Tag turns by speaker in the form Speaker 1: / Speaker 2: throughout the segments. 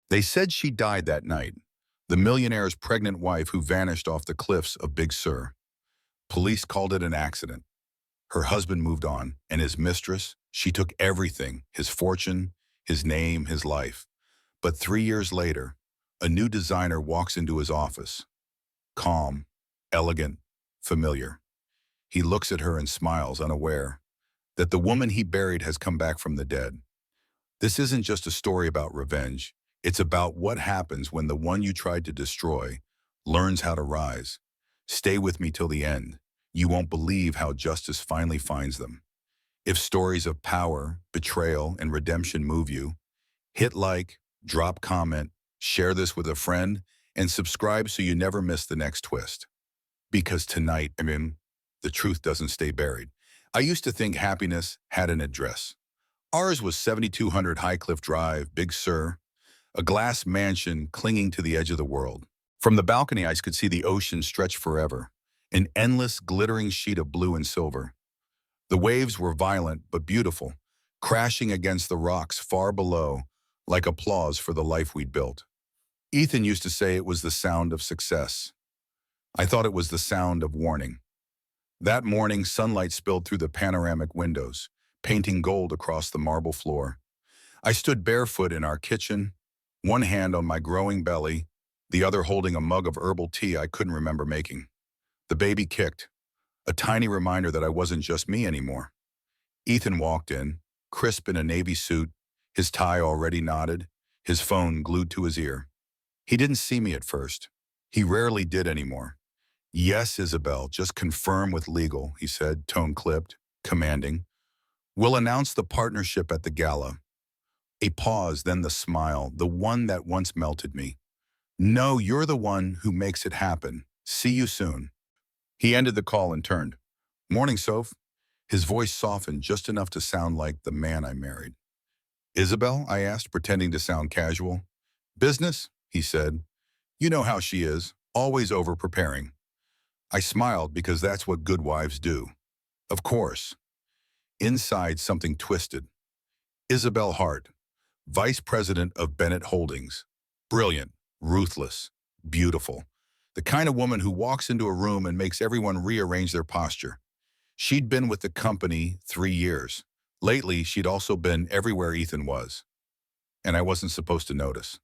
Speaker 1: They said she died that night, the millionaire's pregnant wife who vanished off the cliffs of Big Sur. Police called it an accident. Her husband moved on, and his mistress, she took everything, his fortune, his name, his life. But 3 years later, a new designer walks into his office. Calm, elegant, familiar. He looks at her and smiles, unaware that the woman he buried has come back from the dead. This isn't just a story about revenge. It's about what happens when the one you tried to destroy learns how to rise. Stay with me till the end. You won't believe how justice finally finds them. If stories of power, betrayal, and redemption move you, hit like, drop comment, share this with a friend, and subscribe so you never miss the next twist. Because tonight, the truth doesn't stay buried. I used to think happiness had an address. Ours was 7200 Highcliffe Drive, Big Sur, a glass mansion clinging to the edge of the world. From the balcony, I could see the ocean stretch forever, an endless, glittering sheet of blue and silver. The waves were violent but beautiful, crashing against the rocks far below, like applause for the life we'd built. Ethan used to say it was the sound of success. I thought it was the sound of warning. That morning, sunlight spilled through the panoramic windows, painting gold across the marble floor. I stood barefoot in our kitchen, one hand on my growing belly, the other holding a mug of herbal tea I couldn't remember making. The baby kicked, a tiny reminder that I wasn't just me anymore. Ethan walked in, crisp in a navy suit, his tie already knotted, his phone glued to his ear. He didn't see me at first. He rarely did anymore. "Yes, Isabel, just confirm with legal," he said, tone clipped, commanding. "We'll announce the partnership at the gala." A pause, then the smile, the one that once melted me. "No, you're the one who makes it happen. See you soon." He ended the call and turned. "Morning, Soph." His voice softened just enough to sound like the man I married. "Isabel?" I asked, pretending to sound casual. "Business?" he said. "You know how she is, always over-preparing." I smiled because that's what good wives do. Of course. Inside, something twisted. Isabel Hart, vice president of Bennett Holdings. Brilliant, ruthless, beautiful. The kind of woman who walks into a room and makes everyone rearrange their posture. She'd been with the company 3 years. Lately, she'd also been everywhere Ethan was. And I wasn't supposed to notice.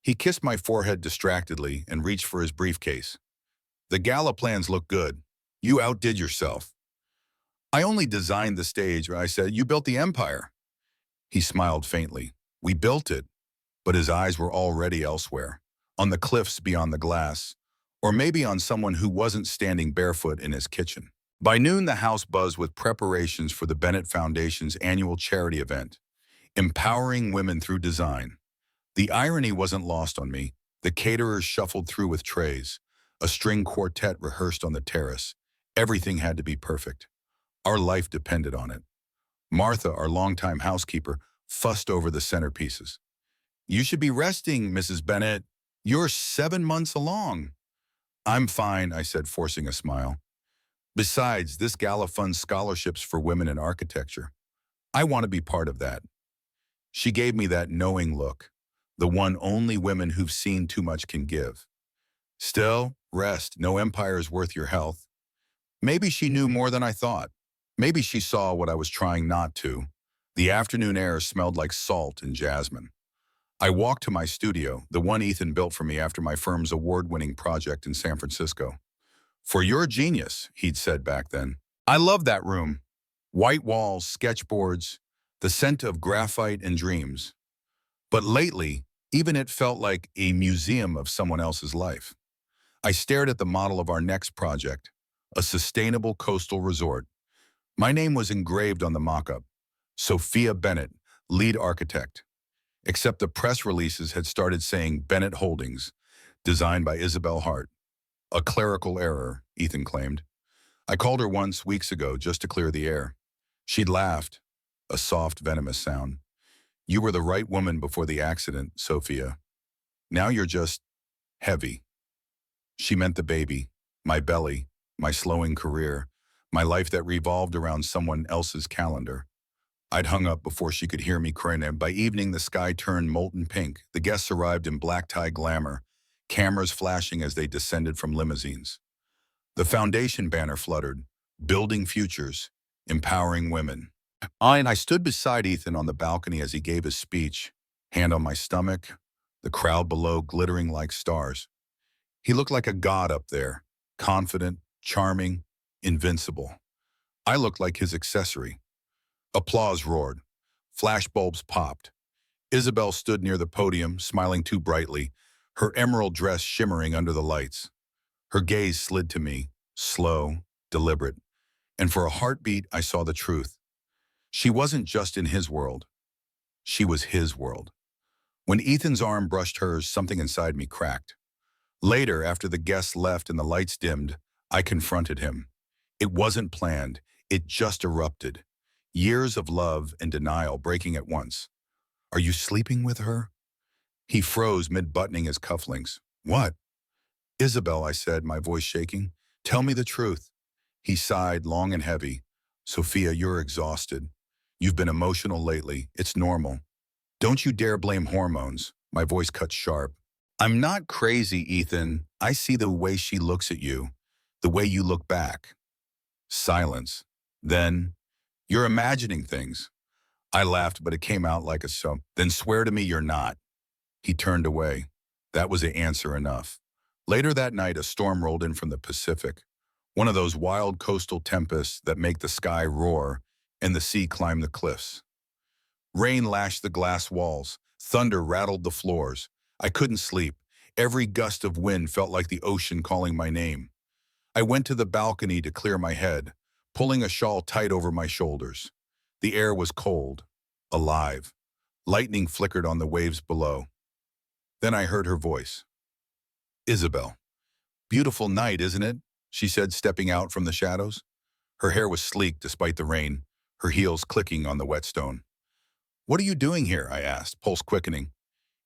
Speaker 1: He kissed my forehead distractedly and reached for his briefcase. "The gala plans look good. You outdid yourself." "I only designed the stage," I said. "You built the empire." He smiled faintly. "We built it." But his eyes were already elsewhere, on the cliffs beyond the glass, or maybe on someone who wasn't standing barefoot in his kitchen. By noon, the house buzzed with preparations for the Bennett Foundation's annual charity event, empowering women through design. The irony wasn't lost on me. The caterers shuffled through with trays. A string quartet rehearsed on the terrace. Everything had to be perfect. Our life depended on it. Martha, our longtime housekeeper, fussed over the centerpieces. "You should be resting, Mrs. Bennett. You're 7 months along." "I'm fine," I said, forcing a smile. "Besides, this gala funds scholarships for women in architecture. I want to be part of that." She gave me that knowing look, the one only women who've seen too much can give. "Still, rest. No empire is worth your health." Maybe she knew more than I thought. Maybe she saw what I was trying not to. The afternoon air smelled like salt and jasmine. I walked to my studio, the one Ethan built for me after my firm's award-winning project in San Francisco. "For your genius," he'd said back then. I loved that room. White walls, sketchboards, the scent of graphite and dreams. But lately, even it felt like a museum of someone else's life. I stared at the model of our next project, a sustainable coastal resort. My name was engraved on the mock-up, Sophia Bennett, lead architect. Except the press releases had started saying Bennett Holdings, designed by Isabel Hart. A clerical error, Ethan claimed. I called her once weeks ago just to clear the air. She'd laughed, a soft, venomous sound. "You were the right woman before the accident, Sophia. Now you're just heavy." She meant the baby, my belly, my slowing career, my life that revolved around someone else's calendar. I'd hung up before she could hear me crying, and by evening the sky turned molten pink. The guests arrived in black-tie glamour, cameras flashing as they descended from limousines. The foundation banner fluttered, building futures, empowering women. I stood beside Ethan on the balcony as he gave his speech, hand on my stomach, the crowd below glittering like stars. He looked like a god up there, confident, charming, invincible. I looked like his accessory. Applause roared. Flashbulbs popped. Isabel stood near the podium, smiling too brightly, her emerald dress shimmering under the lights. Her gaze slid to me, slow, deliberate, and for a heartbeat I saw the truth. She wasn't just in his world. She was his world. When Ethan's arm brushed hers, something inside me cracked. Later, after the guests left and the lights dimmed, I confronted him. It wasn't planned. It just erupted. Years of love and denial breaking at once. Are you sleeping with her? He froze mid-buttoning his cufflinks. What? Isabel, I said, my voice shaking. Tell me the truth. He sighed, long and heavy. Sophia, you're exhausted. You've been emotional lately. It's normal. Don't you dare blame hormones. My voice cut sharp. I'm not crazy, Ethan. I see the way she looks at you, the way you look back. Silence. Then, you're imagining things. I laughed, but it came out like a so. Then swear to me you're not. He turned away. That was the answer enough. Later that night, a storm rolled in from the Pacific. One of those wild coastal tempests that make the sky roar and the sea climb the cliffs. Rain lashed the glass walls. Thunder rattled the floors. I couldn't sleep. Every gust of wind felt like the ocean calling my name. I went to the balcony to clear my head, pulling a shawl tight over my shoulders. The air was cold, alive. Lightning flickered on the waves below. Then I heard her voice. Isabel. Beautiful night, isn't it? She said, stepping out from the shadows. Her hair was sleek despite the rain, her heels clicking on the wet stone. What are you doing here? I asked, pulse quickening.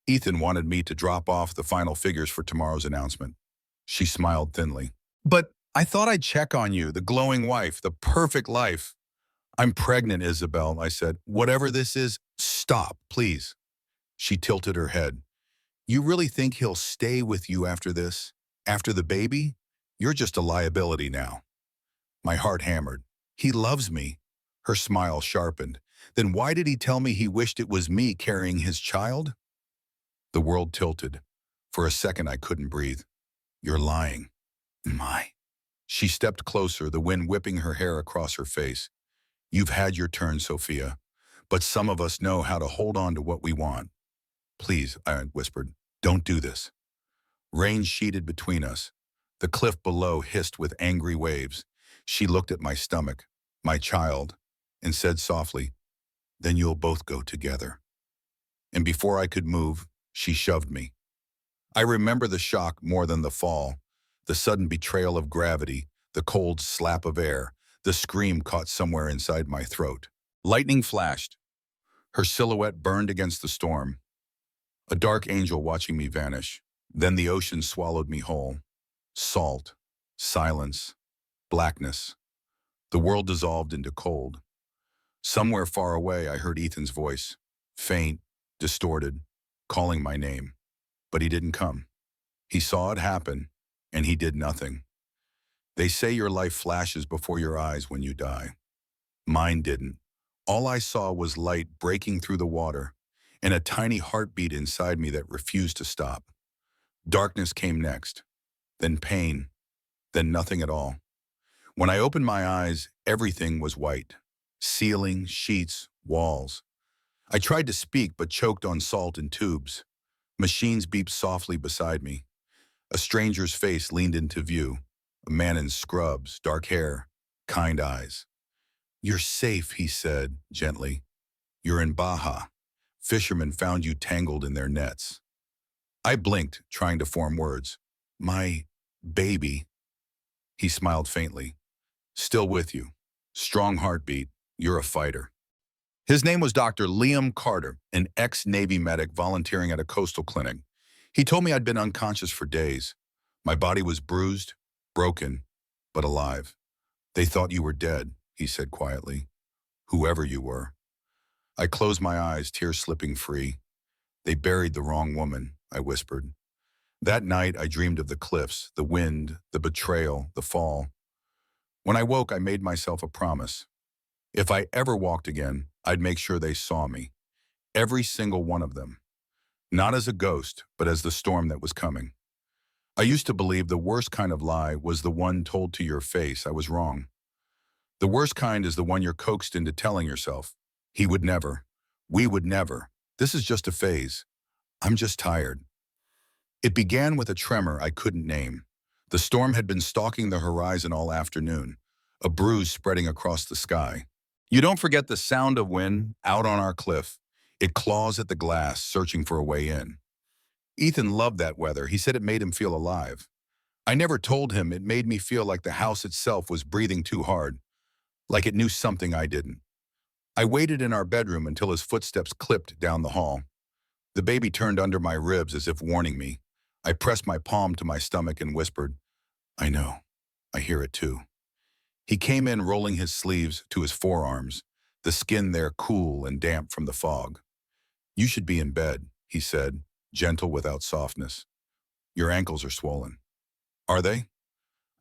Speaker 1: Ethan wanted me to drop off the final figures for tomorrow's announcement. She smiled thinly. But I thought I'd check on you, the glowing wife, the perfect life. I'm pregnant, Isabel, I said. Whatever this is, stop, please. She tilted her head. You really think he'll stay with you after this? After the baby? You're just a liability now. My heart hammered. He loves me. Her smile sharpened. Then why did he tell me he wished it was me carrying his child? The world tilted. For a second, I couldn't breathe. You're lying. My. She stepped closer, the wind whipping her hair across her face. You've had your turn, Sophia, but some of us know how to hold on to what we want. Please, I whispered, don't do this. Rain sheeted between us. The cliff below hissed with angry waves. She looked at my stomach, my child, and said softly, then you'll both go together. And before I could move, she shoved me. I remember the shock more than the fall, the sudden betrayal of gravity, the cold slap of air, the scream caught somewhere inside my throat. Lightning flashed. Her silhouette burned against the storm. A dark angel watching me vanish. Then the ocean swallowed me whole. Salt, silence, blackness. The world dissolved into cold. Somewhere far away, I heard Ethan's voice, faint, distorted, calling my name. But he didn't come. He saw it happen, and he did nothing. They say your life flashes before your eyes when you die. Mine didn't. All I saw was light breaking through the water, and a tiny heartbeat inside me that refused to stop. Darkness came next, then pain, then nothing at all. When I opened my eyes, everything was white. Ceiling, sheets, walls. I tried to speak but choked on salt and tubes. Machines beeped softly beside me. A stranger's face leaned into view. A man in scrubs, dark hair, kind eyes. You're safe, he said, gently. You're in Baja. Fishermen found you tangled in their nets. I blinked, trying to form words. My baby. He smiled faintly. Still with you. Strong heartbeat. You're a fighter. His name was Dr. Liam Carter, an ex-Navy medic volunteering at a coastal clinic. He told me I'd been unconscious for days. My body was bruised, broken, but alive. They thought you were dead, he said quietly. Whoever you were. I closed my eyes, tears slipping free. They buried the wrong woman, I whispered. That night, I dreamed of the cliffs, the wind, the betrayal, the fall. When I woke, I made myself a promise. If I ever walked again, I'd make sure they saw me. Every single one of them. Not as a ghost, but as the storm that was coming. I used to believe the worst kind of lie was the one told to your face. I was wrong. The worst kind is the one you're coaxed into telling yourself. He would never. We would never. This is just a phase. I'm just tired. It began with a tremor I couldn't name. The storm had been stalking the horizon all afternoon, a bruise spreading across the sky. You don't forget the sound of wind out on our cliff. It claws at the glass, searching for a way in. Ethan loved that weather. He said it made him feel alive. I never told him it made me feel like the house itself was breathing too hard, like it knew something I didn't. I waited in our bedroom until his footsteps clipped down the hall. The baby turned under my ribs as if warning me. I pressed my palm to my stomach and whispered, I know. I hear it too. He came in rolling his sleeves to his forearms, the skin there cool and damp from the fog. You should be in bed, he said, gentle without softness. Your ankles are swollen. Are they?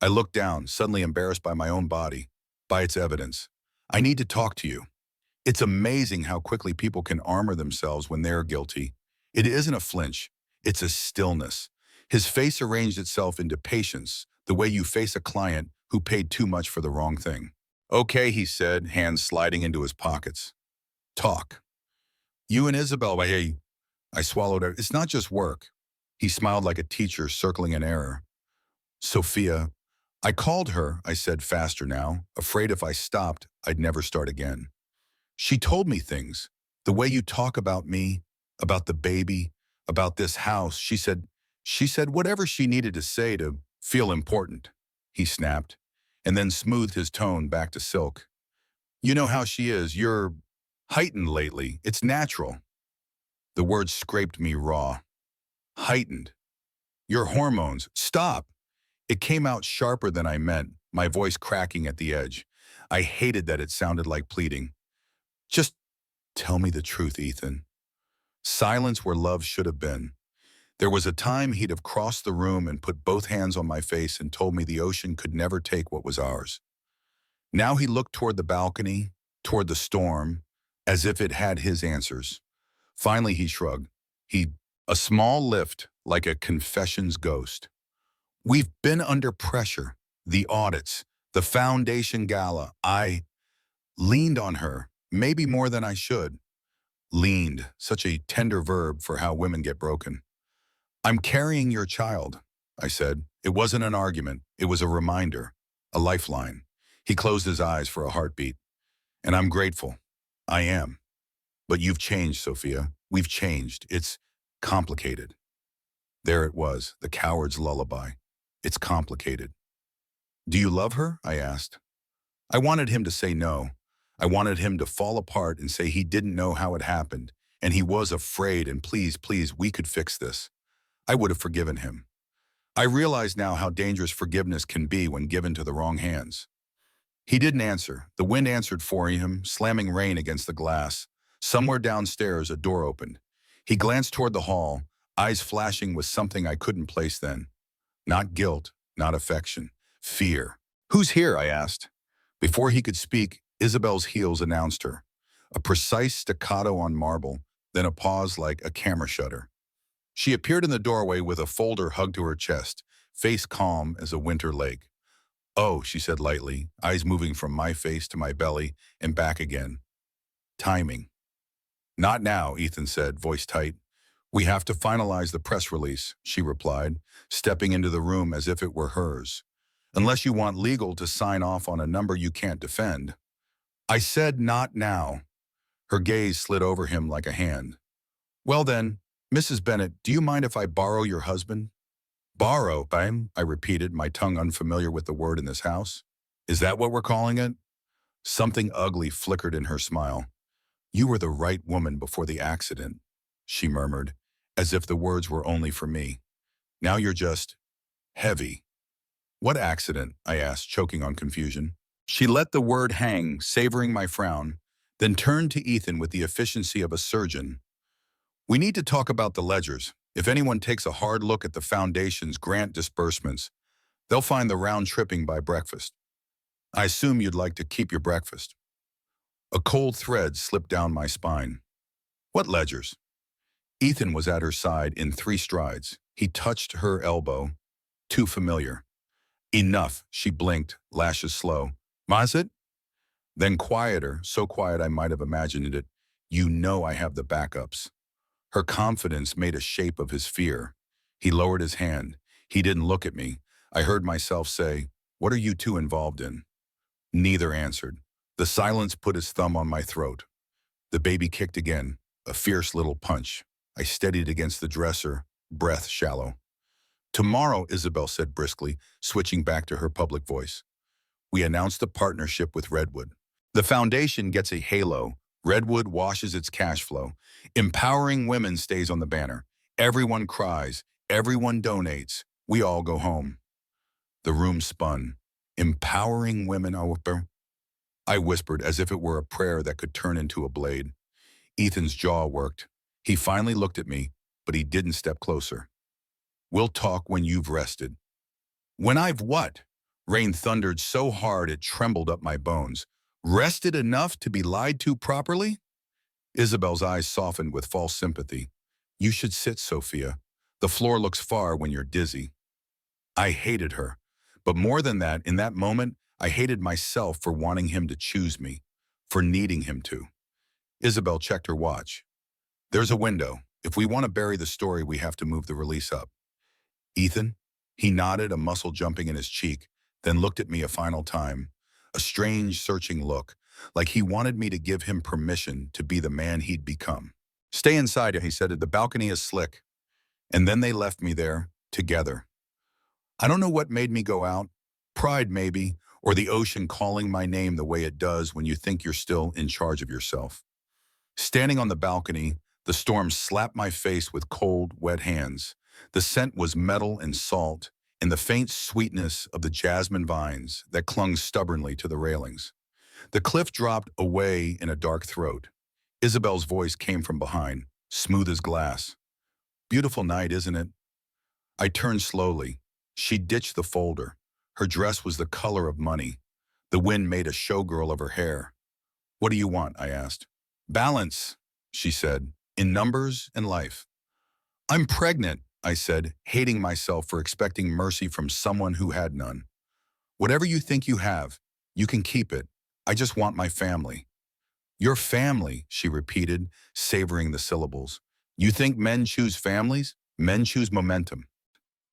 Speaker 1: I looked down, suddenly embarrassed by my own body, by its evidence. I need to talk to you. It's amazing how quickly people can armor themselves when they're guilty. It isn't a flinch, it's a stillness. His face arranged itself into patience, the way you face a client who paid too much for the wrong thing. Okay, he said, hands sliding into his pockets. Talk. You and Isabel, I swallowed it. It's not just work. He smiled like a teacher circling an error. Sophia. I called her, I said faster now, afraid if I stopped, I'd never start again. She told me things. The way you talk about me, about the baby, about this house. She said whatever she needed to say to feel important, he snapped, and then smoothed his tone back to silk. You know how she is. You're heightened lately. It's natural. The words scraped me raw. Heightened. Your hormones. Stop. It came out sharper than I meant, my voice cracking at the edge. I hated that it sounded like pleading. Just tell me the truth, Ethan. Silence where love should have been. There was a time he'd have crossed the room and put both hands on my face and told me the ocean could never take what was ours. Now he looked toward the balcony, toward the storm, as if it had his answers. Finally he shrugged. A small lift, like a confession's ghost. We've been under pressure, the audits, the foundation gala. I leaned on her, maybe more than I should. Leaned, such a tender verb for how women get broken. I'm carrying your child, I said. It wasn't an argument. It was a reminder, a lifeline. He closed his eyes for a heartbeat. And I'm grateful. I am. But you've changed, Sophia. We've changed. It's complicated. There it was, the coward's lullaby. It's complicated. Do you love her? I asked. I wanted him to say no. I wanted him to fall apart and say he didn't know how it happened, and he was afraid, and please, we could fix this. I would have forgiven him. I realize now how dangerous forgiveness can be when given to the wrong hands. He didn't answer. The wind answered for him, slamming rain against the glass. Somewhere downstairs, a door opened. He glanced toward the hall, eyes flashing with something I couldn't place then. Not guilt, not affection, fear. Who's here? I asked. Before he could speak, Isabel's heels announced her. A precise staccato on marble, then a pause like a camera shutter. She appeared in the doorway with a folder hugged to her chest, face calm as a winter lake. Oh, she said lightly, eyes moving from my face to my belly and back again. Timing. Not now, Ethan said, voice tight. We have to finalize the press release, she replied, stepping into the room as if it were hers. Unless you want legal to sign off on a number you can't defend. I said not now. Her gaze slid over him like a hand. Well then, Mrs. Bennet, do you mind if I borrow your husband? Borrow, bang, I repeated, my tongue unfamiliar with the word in this house. Is that what we're calling it? Something ugly flickered in her smile. You were the right woman before the accident, she murmured, as if the words were only for me. Now you're just heavy. What accident? I asked, choking on confusion. She let the word hang, savoring my frown. then turned to Ethan with the efficiency of a surgeon. We need to talk about the ledgers. If anyone takes a hard look at the foundation's grant disbursements, they'll find the round tripping by breakfast. I assume you'd like to keep your breakfast. A cold thread slipped down my spine. What ledgers? Ethan was at her side in 3 strides. He touched her elbow. Too familiar. Enough, she blinked, lashes slow. Mazit? Then quieter, so quiet I might have imagined it. You know I have the backups. Her confidence made a shape of his fear. He lowered his hand. He didn't look at me. I heard myself say, "What are you two involved in?" Neither answered. The silence put his thumb on my throat. The baby kicked again, a fierce little punch. I steadied against the dresser, breath shallow. Tomorrow, Isabel said briskly, switching back to her public voice. We announced a partnership with Redwood. The foundation gets a halo. Redwood washes its cash flow. Empowering women stays on the banner. Everyone cries. Everyone donates. We all go home. The room spun. Empowering women, I whispered as if it were a prayer that could turn into a blade. Ethan's jaw worked. He finally looked at me, but he didn't step closer. We'll talk when you've rested. When I've what? Rain thundered so hard it trembled up my bones. Rested enough to be lied to properly? Isabel's eyes softened with false sympathy. You should sit, Sophia. The floor looks far when you're dizzy. I hated her. But more than that, in that moment, I hated myself for wanting him to choose me, for needing him to. Isabel checked her watch. There's a window. If we want to bury the story, we have to move the release up. Ethan? He nodded, a muscle jumping in his cheek, then looked at me a final time. A strange, searching look, like he wanted me to give him permission to be the man he'd become. Stay inside, he said. The balcony is slick. And then they left me there, together. I don't know what made me go out. Pride, maybe, or the ocean calling my name the way it does when you think you're still in charge of yourself. Standing on the balcony, the storm slapped my face with cold, wet hands. The scent was metal and salt, and the faint sweetness of the jasmine vines that clung stubbornly to the railings. The cliff dropped away in a dark throat. Isabel's voice came from behind, smooth as glass. Beautiful night, isn't it? I turned slowly. She ditched the folder. Her dress was the color of money. The wind made a showgirl of her hair. What do you want? I asked. Balance, she said, in numbers and life. I'm pregnant, I said, hating myself for expecting mercy from someone who had none. Whatever you think you have, you can keep it. I just want my family. Your family, she repeated, savoring the syllables. You think men choose families? Men choose momentum.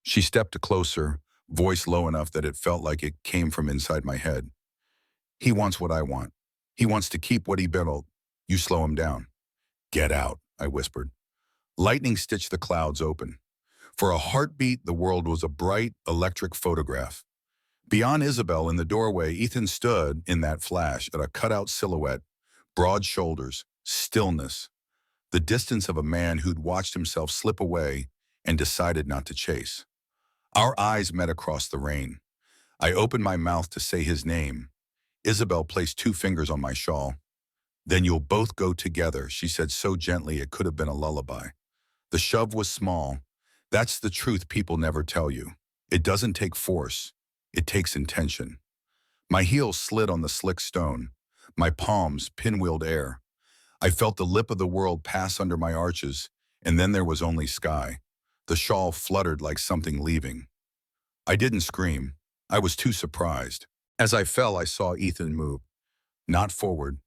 Speaker 1: She stepped closer, voice low enough that it felt like it came from inside my head. He wants what I want. He wants to keep what he built. You slow him down. Get out, I whispered. Lightning stitched the clouds open. For a heartbeat, the world was a bright, electric photograph. Beyond Isabel in the doorway, Ethan stood in that flash at a cutout silhouette, broad shoulders, stillness, the distance of a man who'd watched himself slip away and decided not to chase. Our eyes met across the rain. I opened my mouth to say his name. Isabel placed 2 fingers on my shawl. Then you'll both go together, she said so gently it could have been a lullaby. The shove was small. That's the truth people never tell you. It doesn't take force. It takes intention. My heels slid on the slick stone. My palms pinwheeled air. I felt the lip of the world pass under my arches, and then there was only sky. The shawl fluttered like something leaving. I didn't scream. I was too surprised. As I fell, I saw Ethan move. Not forward,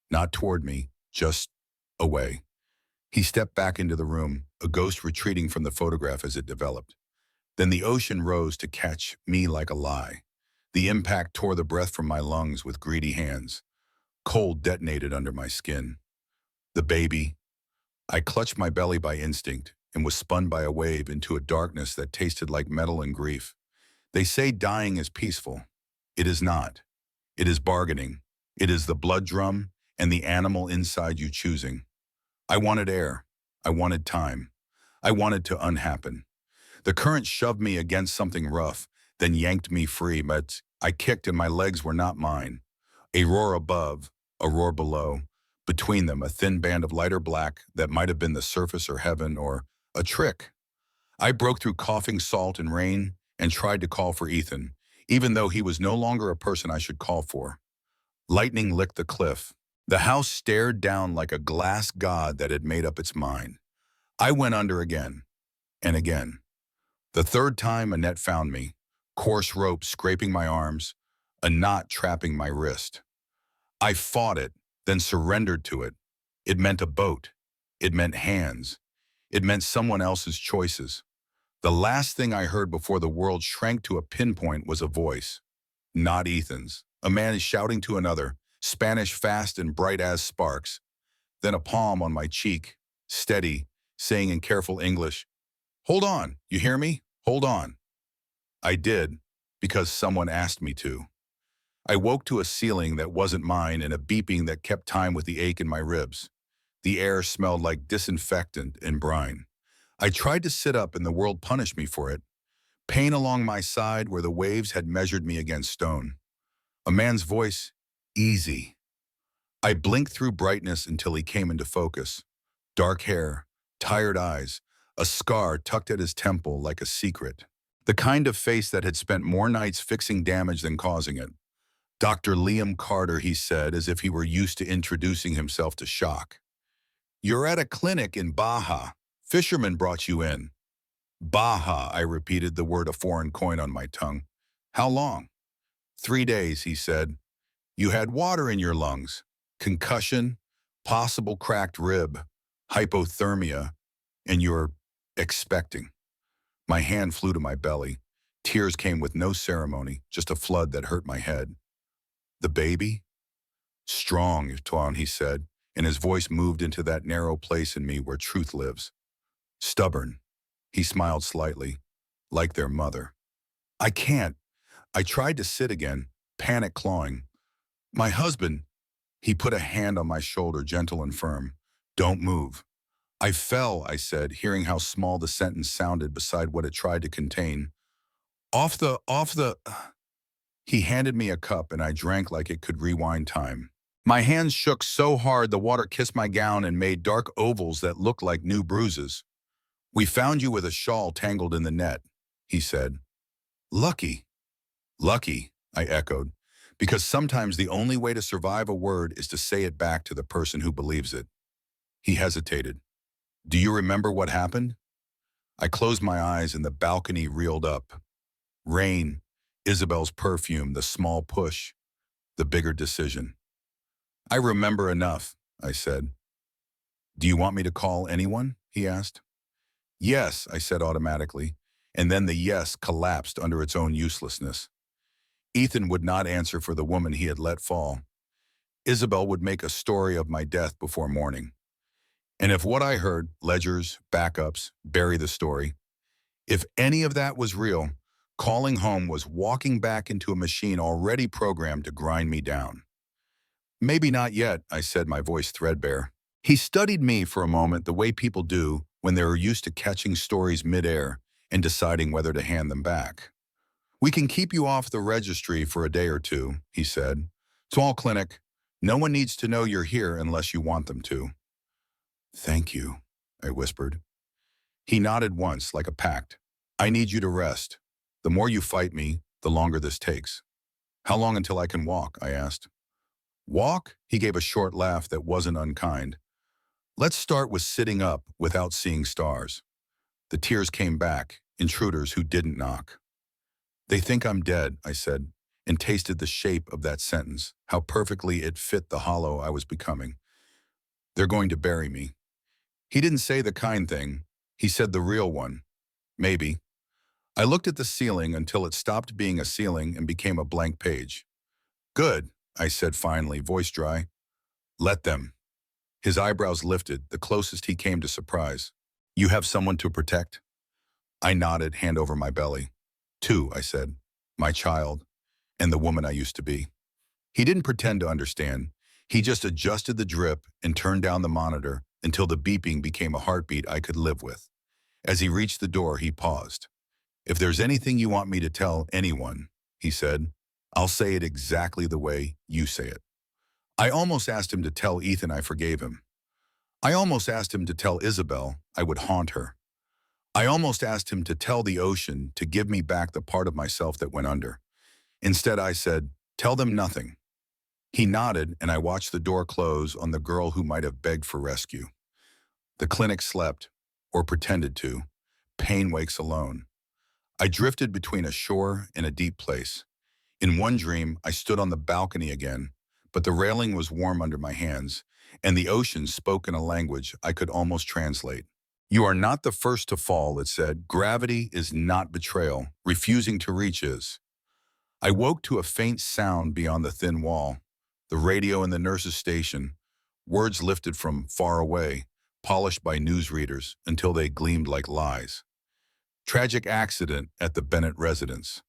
Speaker 1: not toward me, just away. He stepped back into the room, a ghost retreating from the photograph as it developed. Then the ocean rose to catch me like a lie. The impact tore the breath from my lungs with greedy hands. Cold detonated under my skin. The baby. I clutched my belly by instinct and was spun by a wave into a darkness that tasted like metal and grief. They say dying is peaceful. It is not. It is bargaining. It is the blood drum and the animal inside you choosing. I wanted air. I wanted time. I wanted to unhappen. The current shoved me against something rough, then yanked me free, but I kicked and my legs were not mine. A roar above, a roar below. Between them, a thin band of lighter black that might have been the surface or heaven or a trick. I broke through coughing salt and rain and tried to call for Ethan, even though he was no longer a person I should call for. Lightning licked the cliff. The house stared down like a glass god that had made up its mind. I went under again and again. The third time, a net found me, coarse rope scraping my arms, a knot trapping my wrist. I fought it, then surrendered to it. It meant a boat. It meant hands. It meant someone else's choices. The last thing I heard before the world shrank to a pinpoint was a voice. Not Ethan's. A man is shouting to another, Spanish fast and bright as sparks. Then a palm on my cheek, steady, saying in careful English, "Hold on, you hear me? Hold on." I did, because someone asked me to. I woke to a ceiling that wasn't mine and a beeping that kept time with the ache in my ribs. The air smelled like disinfectant and brine. I tried to sit up and the world punished me for it. Pain along my side where the waves had measured me against stone. A man's voice, "Easy." I blinked through brightness until he came into focus. Dark hair, tired eyes, a scar tucked at his temple like a secret. The kind of face that had spent more nights fixing damage than causing it. "Dr. Liam Carter," he said, as if he were used to introducing himself to shock. "You're at a clinic in Baja. Fisherman brought you in." "Baja," I repeated, the word a foreign coin on my tongue. "How long?" "3 days," he said. "You had water in your lungs, concussion, possible cracked rib, hypothermia, and you're expecting." My hand flew to my belly. Tears came with no ceremony, just a flood that hurt my head. "The baby?" "Strong, Tuan," he said, and his voice moved into that narrow place in me where truth lives. "Stubborn." He smiled slightly, like their mother. "I can't." I tried to sit again, panic clawing. "My husband." He put a hand on my shoulder, gentle and firm. "Don't move." "I fell," I said, hearing how small the sentence sounded beside what it tried to contain. Off the... He handed me a cup and I drank like it could rewind time. My hands shook so hard the water kissed my gown and made dark ovals that looked like new bruises. "We found you with a shawl tangled in the net," he said. "Lucky." "Lucky," I echoed, because sometimes the only way to survive a word is to say it back to the person who believes it. He hesitated. "Do you remember what happened?" I closed my eyes and the balcony reeled up. Rain, Isabel's perfume, the small push, the bigger decision. "I remember enough," I said. "Do you want me to call anyone?" he asked. "Yes," I said automatically, and then the yes collapsed under its own uselessness. Ethan would not answer for the woman he had let fall. Isabel would make a story of my death before morning. And if what I heard, ledgers, backups, bury the story, if any of that was real, calling home was walking back into a machine already programmed to grind me down. "Maybe not yet," I said, my voice threadbare. He studied me for a moment the way people do when they are used to catching stories midair and deciding whether to hand them back. "We can keep you off the registry for a day or two," he said. "Small clinic. No one needs to know you're here unless you want them to." "Thank you," I whispered. He nodded once, like a pact. "I need you to rest. The more you fight me, the longer this takes." "How long until I can walk?" I asked. "Walk?" He gave a short laugh that wasn't unkind. "Let's start with sitting up without seeing stars." The tears came back, intruders who didn't knock. "They think I'm dead," I said, and tasted the shape of that sentence, how perfectly it fit the hollow I was becoming. "They're going to bury me." He didn't say the kind thing. He said the real one. "Maybe." I looked at the ceiling until it stopped being a ceiling and became a blank page. "Good," I said finally, voice dry. "Let them." His eyebrows lifted, the closest he came to surprise. "You have someone to protect?" I nodded, hand over my belly. "Two," I said. "My child, and the woman I used to be." He didn't pretend to understand. He just adjusted the drip and turned down the monitor until the beeping became a heartbeat I could live with. As he reached the door, he paused. "If there's anything you want me to tell anyone," he said, "I'll say it exactly the way you say it." I almost asked him to tell Ethan I forgave him. I almost asked him to tell Isabel I would haunt her. I almost asked him to tell the ocean to give me back the part of myself that went under. Instead, I said, "Tell them nothing." He nodded, and I watched the door close on the girl who might have begged for rescue. The clinic slept, or pretended to. Pain wakes alone. I drifted between a shore and a deep place. In one dream, I stood on the balcony again, but the railing was warm under my hands, and the ocean spoke in a language I could almost translate. "You are not the first to fall," it said. "Gravity is not betrayal. Refusing to reach is." I woke to a faint sound beyond the thin wall. The radio in the nurse's station, words lifted from far away, polished by newsreaders until they gleamed like lies. Tragic accident at the Bennett residence.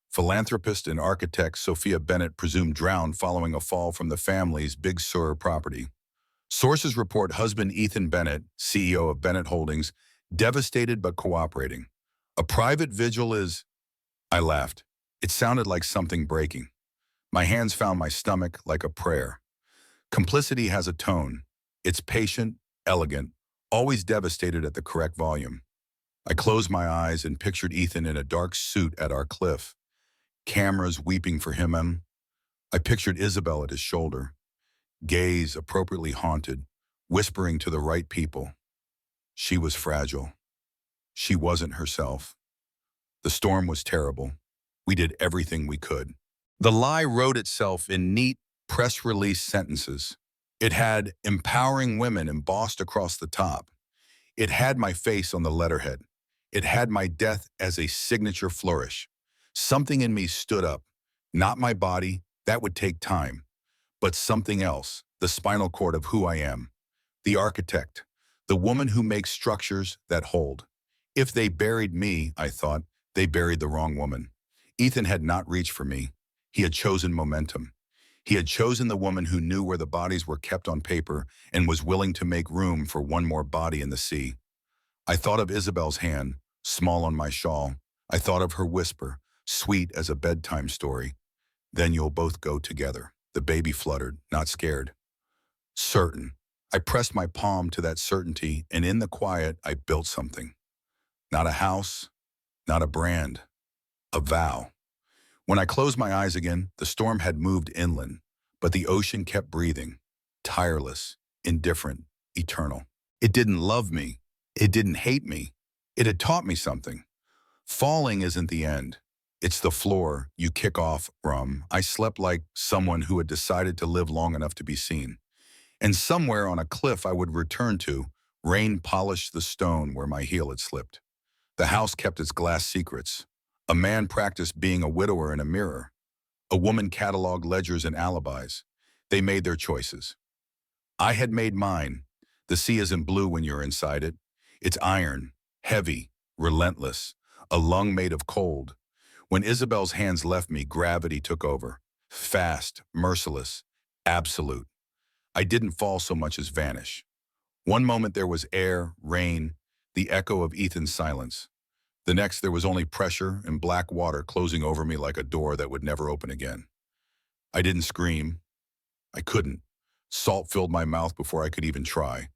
Speaker 1: Philanthropist and architect Sophia Bennett presumed drowned following a fall from the family's Big Sur property. Sources report husband Ethan Bennett, CEO of Bennett Holdings, devastated but cooperating. "A private vigil is—" I laughed. It sounded like something breaking. My hands found my stomach like a prayer. Complicity has a tone. It's patient, elegant, always devastated at the correct volume. I closed my eyes and pictured Ethan in a dark suit at our cliff. Cameras weeping for him. I pictured Isabel at his shoulder, gaze appropriately haunted, whispering to the right people. She was fragile. She wasn't herself. The storm was terrible. We did everything we could. The lie wrote itself in neat, press release sentences. It had "empowering women" embossed across the top. It had my face on the letterhead. It had my death as a signature flourish. Something in me stood up. Not my body, that would take time. But something else, the spinal cord of who I am. The architect, the woman who makes structures that hold. If they buried me, I thought, they buried the wrong woman. Ethan had not reached for me. He had chosen momentum. He had chosen the woman who knew where the bodies were kept on paper and was willing to make room for one more body in the sea. I thought of Isabel's hand, small on my shawl. I thought of her whisper, sweet as a bedtime story. "Then you'll both go together." The baby fluttered, not scared. Certain. I pressed my palm to that certainty, and in the quiet, I built something. Not a house, not a brand, a vow. When I closed my eyes again, the storm had moved inland, but the ocean kept breathing, tireless, indifferent, eternal. It didn't love me. It didn't hate me. It had taught me something. Falling isn't the end. It's the floor you kick off from. I slept like someone who had decided to live long enough to be seen. And somewhere on a cliff I would return to, rain polished the stone where my heel had slipped. The house kept its glass secrets. A man practiced being a widower in a mirror. A woman cataloged ledgers and alibis. They made their choices. I had made mine. The sea isn't blue when you're inside it. It's iron, heavy, relentless, a lung made of cold. When Isabel's hands left me, gravity took over. Fast, merciless, absolute. I didn't fall so much as vanish. One moment there was air, rain, the echo of Ethan's silence. The next there was only pressure and black water closing over me like a door that would never open again. I didn't scream. I couldn't. Salt filled my mouth before I could even try.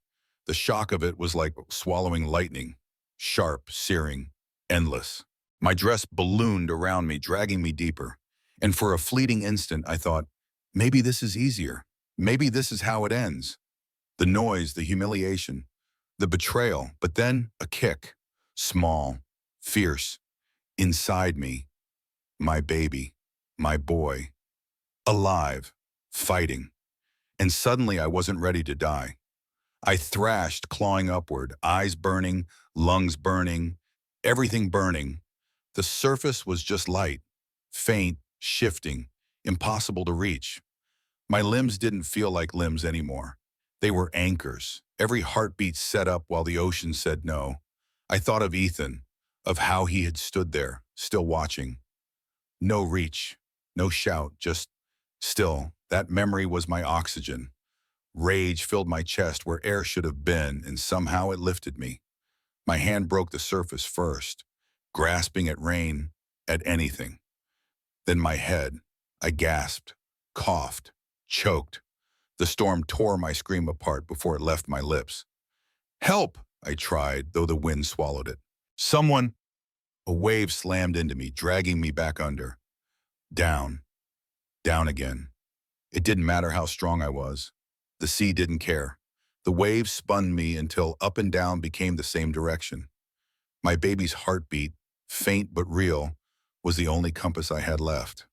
Speaker 1: The shock of it was like swallowing lightning, sharp, searing, endless. My dress ballooned around me, dragging me deeper. And for a fleeting instant, I thought, maybe this is easier. Maybe this is how it ends. The noise, the humiliation, the betrayal, but then a kick. Small, fierce, inside me. My baby, my boy. Alive, fighting. And suddenly I wasn't ready to die. I thrashed, clawing upward, eyes burning, lungs burning, everything burning. The surface was just light, faint, shifting, impossible to reach. My limbs didn't feel like limbs anymore. They were anchors, every heartbeat set up while the ocean said no. I thought of Ethan, of how he had stood there, still watching. No reach, no shout, just still. That memory was my oxygen. Rage filled my chest where air should have been, and somehow it lifted me. My hand broke the surface first, grasping at rain, at anything. Then my head. I gasped, coughed, choked. The storm tore my scream apart before it left my lips. Help, I tried, though the wind swallowed it. Someone, a wave slammed into me, dragging me back under. Down, down again. It didn't matter how strong I was. The sea didn't care. The waves spun me until up and down became the same direction. My baby's heartbeat, faint but real, was the only compass I had left.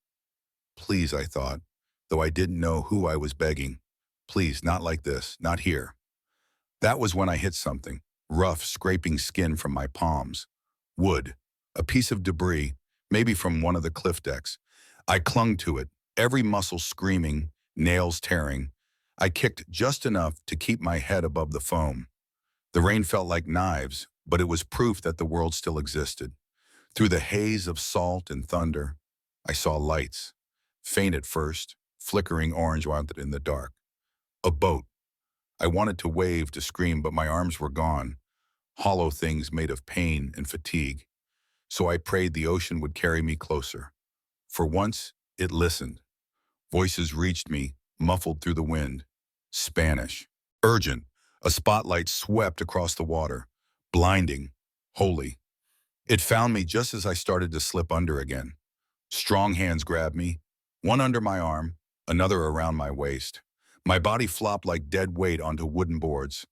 Speaker 1: Please, I thought, though I didn't know who I was begging. Please, not like this, not here. That was when I hit something, rough, scraping skin from my palms. Wood, a piece of debris, maybe from one of the cliff decks. I clung to it, every muscle screaming, nails tearing. I kicked just enough to keep my head above the foam. The rain felt like knives, but it was proof that the world still existed. Through the haze of salt and thunder, I saw lights, faint at first, flickering orange out in the dark. A boat. I wanted to wave, to scream, but my arms were gone, hollow things made of pain and fatigue. So I prayed the ocean would carry me closer. For once, it listened. Voices reached me, muffled through the wind. Spanish. Urgent. A spotlight swept across the water. Blinding. Holy. It found me just as I started to slip under again. Strong hands grabbed me, one under my arm, another around my waist. My body flopped like dead weight onto wooden boards.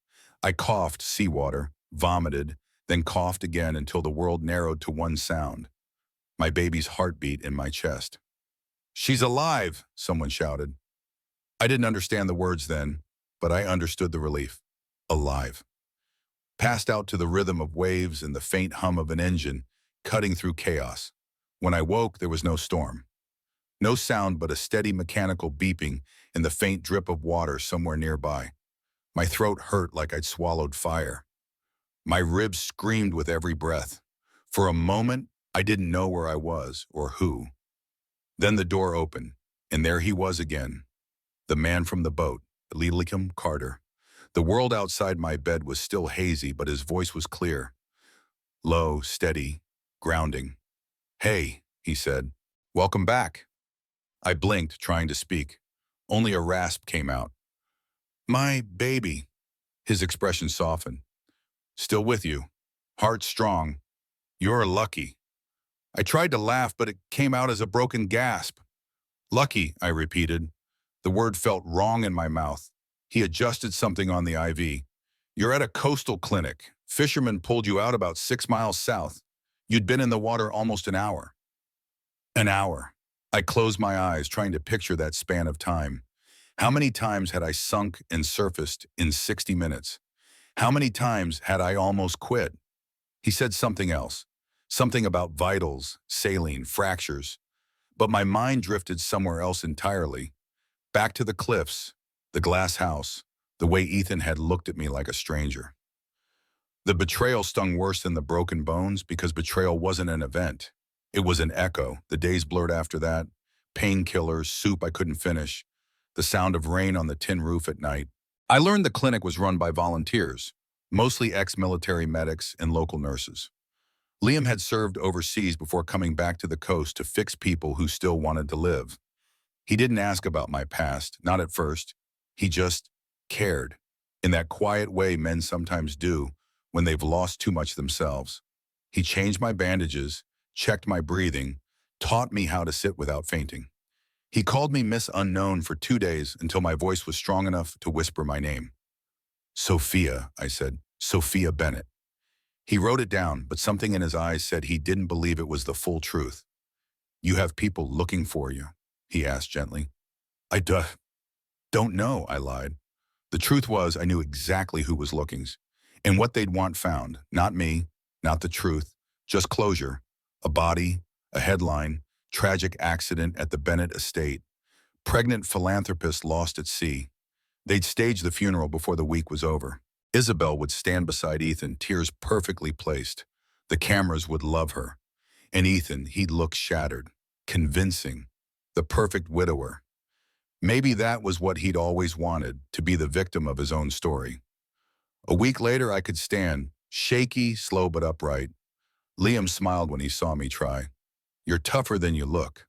Speaker 1: I coughed seawater, vomited, then coughed again until the world narrowed to one sound. My baby's heartbeat in my chest. "She's alive," someone shouted. I didn't understand the words then, but I understood the relief. Alive. Passed out to the rhythm of waves and the faint hum of an engine, cutting through chaos. When I woke, there was no storm. No sound but a steady mechanical beeping and the faint drip of water somewhere nearby. My throat hurt like I'd swallowed fire. My ribs screamed with every breath. For a moment, I didn't know where I was or who. Then the door opened, and there he was again. The man from the boat, Lilium Carter. The world outside my bed was still hazy, but his voice was clear. Low, steady, grounding. "Hey," he said. "Welcome back." I blinked, trying to speak. Only a rasp came out. "My baby." His expression softened. "Still with you. Heart strong. You're lucky." I tried to laugh, but it came out as a broken gasp. "Lucky," I repeated. The word felt wrong in my mouth. He adjusted something on the IV. "You're at a coastal clinic. Fishermen pulled you out about 6 miles south. You'd been in the water almost an hour." An hour. I closed my eyes, trying to picture that span of time. How many times had I sunk and surfaced in 60 minutes? How many times had I almost quit? He said something else. Something about vitals, saline, fractures. But my mind drifted somewhere else entirely. Back to the cliffs, the glass house, the way Ethan had looked at me like a stranger. The betrayal stung worse than the broken bones because betrayal wasn't an event. It was an echo. The days blurred after that. Painkillers, soup I couldn't finish, the sound of rain on the tin roof at night. I learned the clinic was run by volunteers, mostly ex-military medics and local nurses. Liam had served overseas before coming back to the coast to fix people who still wanted to live. He didn't ask about my past, not at first. He just cared, in that quiet way men sometimes do when they've lost too much themselves. He changed my bandages, checked my breathing, taught me how to sit without fainting. He called me Miss Unknown for 2 days until my voice was strong enough to whisper my name. "Sophia," I said. "Sophia Bennett." He wrote it down, but something in his eyes said he didn't believe it was the full truth. "You have people looking for you?" he asked gently. "I don't know," I lied. The truth was I knew exactly who was looking, and what they'd want found. Not me, not the truth, just closure. A body, a headline, tragic accident at the Bennett estate. Pregnant philanthropist lost at sea. They'd stage the funeral before the week was over. Isabel would stand beside Ethan, tears perfectly placed. The cameras would love her. And Ethan, he'd look shattered, convincing, the perfect widower. Maybe that was what he'd always wanted, to be the victim of his own story. A week later, I could stand, shaky, slow but upright. Liam smiled when he saw me try. "You're tougher than you look."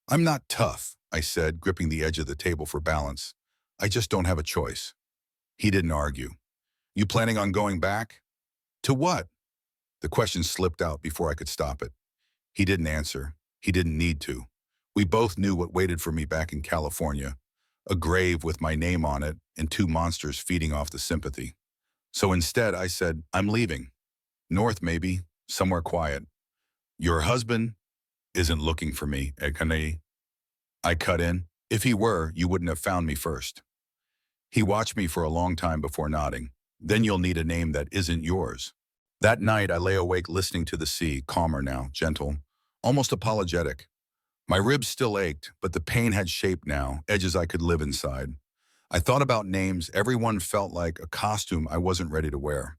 Speaker 1: "I'm not tough," I said, gripping the edge of the table for balance. I just don't have a choice. He didn't argue. You planning on going back? To what? The question slipped out before I could stop it. He didn't answer. He didn't need to. We both knew what waited for me back in California. A grave with my name on it and two monsters feeding off the sympathy. So instead, I said, I'm leaving. North, maybe. Somewhere quiet. Your husband isn't looking for me, Ekane. I cut in. If he were, you wouldn't have found me first. He watched me for a long time before nodding. Then you'll need a name that isn't yours. That night, I lay awake listening to the sea, calmer now, gentle, almost apologetic. My ribs still ached, but the pain had shape now, edges I could live inside. I thought about names. Everyone felt like a costume I wasn't ready to wear.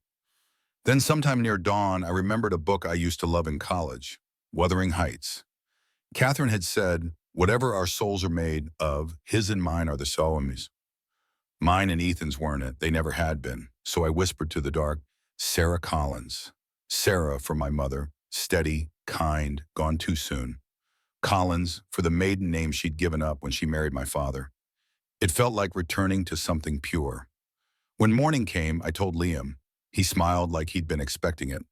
Speaker 1: Then sometime near dawn, I remembered a book I used to love in college, Wuthering Heights. Catherine had said, whatever our souls are made of, his and mine are the Soames. Mine and Ethan's weren't it. They never had been. So I whispered to the dark, Sarah Collins. Sarah for my mother, steady, kind, gone too soon. Collins for the maiden name she'd given up when she married my father. It felt like returning to something pure. When morning came, I told Liam. He smiled like he'd been expecting it.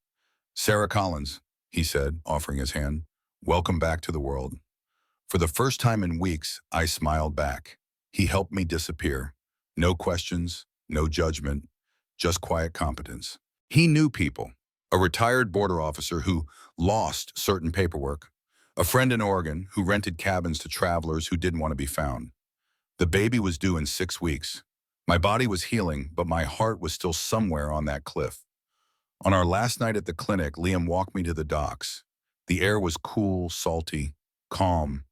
Speaker 1: Sarah Collins, he said, offering his hand. Welcome back to the world. For the first time in weeks, I smiled back. He helped me disappear. No questions, no judgment, just quiet competence. He knew people. A retired border officer who lost certain paperwork. A friend in Oregon who rented cabins to travelers who didn't want to be found. The baby was due in 6 weeks. My body was healing, but my heart was still somewhere on that cliff. On our last night at the clinic, Liam walked me to the docks. The air was cool, salty, calm.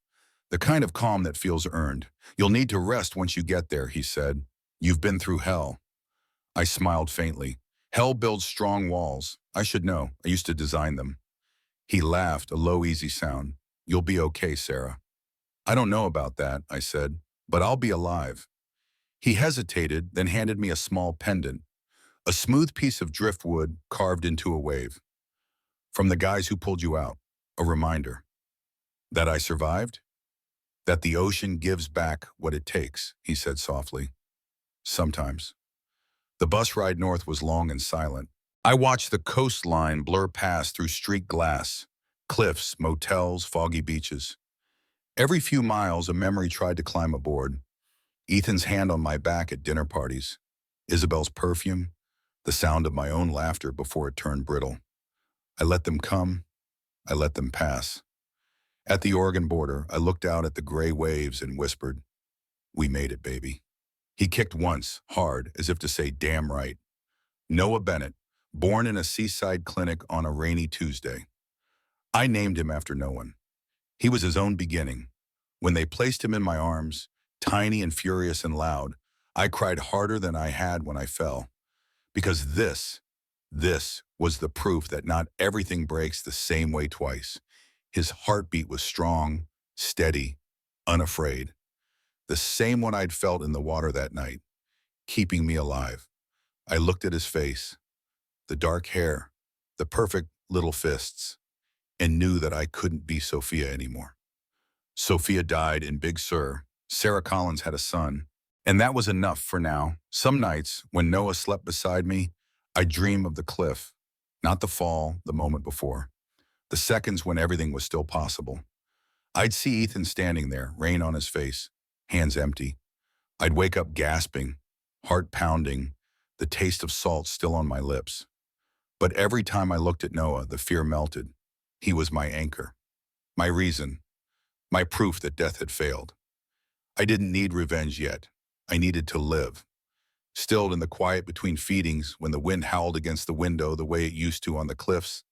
Speaker 1: The kind of calm that feels earned. You'll need to rest once you get there, he said. You've been through hell. I smiled faintly. Hell builds strong walls. I should know. I used to design them. He laughed, a low, easy sound. You'll be okay, Sarah. I don't know about that, I said, but I'll be alive. He hesitated, then handed me a small pendant, a smooth piece of driftwood carved into a wave. From the guys who pulled you out, a reminder. That I survived? That the ocean gives back what it takes, he said softly. Sometimes. The bus ride north was long and silent. I watched the coastline blur past through streaked glass, cliffs, motels, foggy beaches. Every few miles, a memory tried to climb aboard. Ethan's hand on my back at dinner parties, Isabel's perfume, the sound of my own laughter before it turned brittle. I let them come, I let them pass. At the Oregon border, I looked out at the gray waves and whispered, we made it, baby. He kicked once, hard, as if to say, damn right. Noah Bennett, born in a seaside clinic on a rainy Tuesday. I named him after no one. He was his own beginning. When they placed him in my arms, tiny and furious and loud, I cried harder than I had when I fell. Because this was the proof that not everything breaks the same way twice. His heartbeat was strong, steady, unafraid. The same one I'd felt in the water that night, keeping me alive. I looked at his face, the dark hair, the perfect little fists, and knew that I couldn't be Sophia anymore. Sophia died in Big Sur. Sarah Collins had a son, and that was enough for now. Some nights, when Noah slept beside me, I'd dream of the cliff, not the fall, the moment before, the seconds when everything was still possible. I'd see Ethan standing there, rain on his face, hands empty. I'd wake up gasping, heart pounding, the taste of salt still on my lips. But every time I looked at Noah, the fear melted. He was my anchor, my reason, my proof that death had failed. I didn't need revenge yet. I needed to live. Stilled in the quiet between feedings, when the wind howled against the window the way it used to on the cliffs,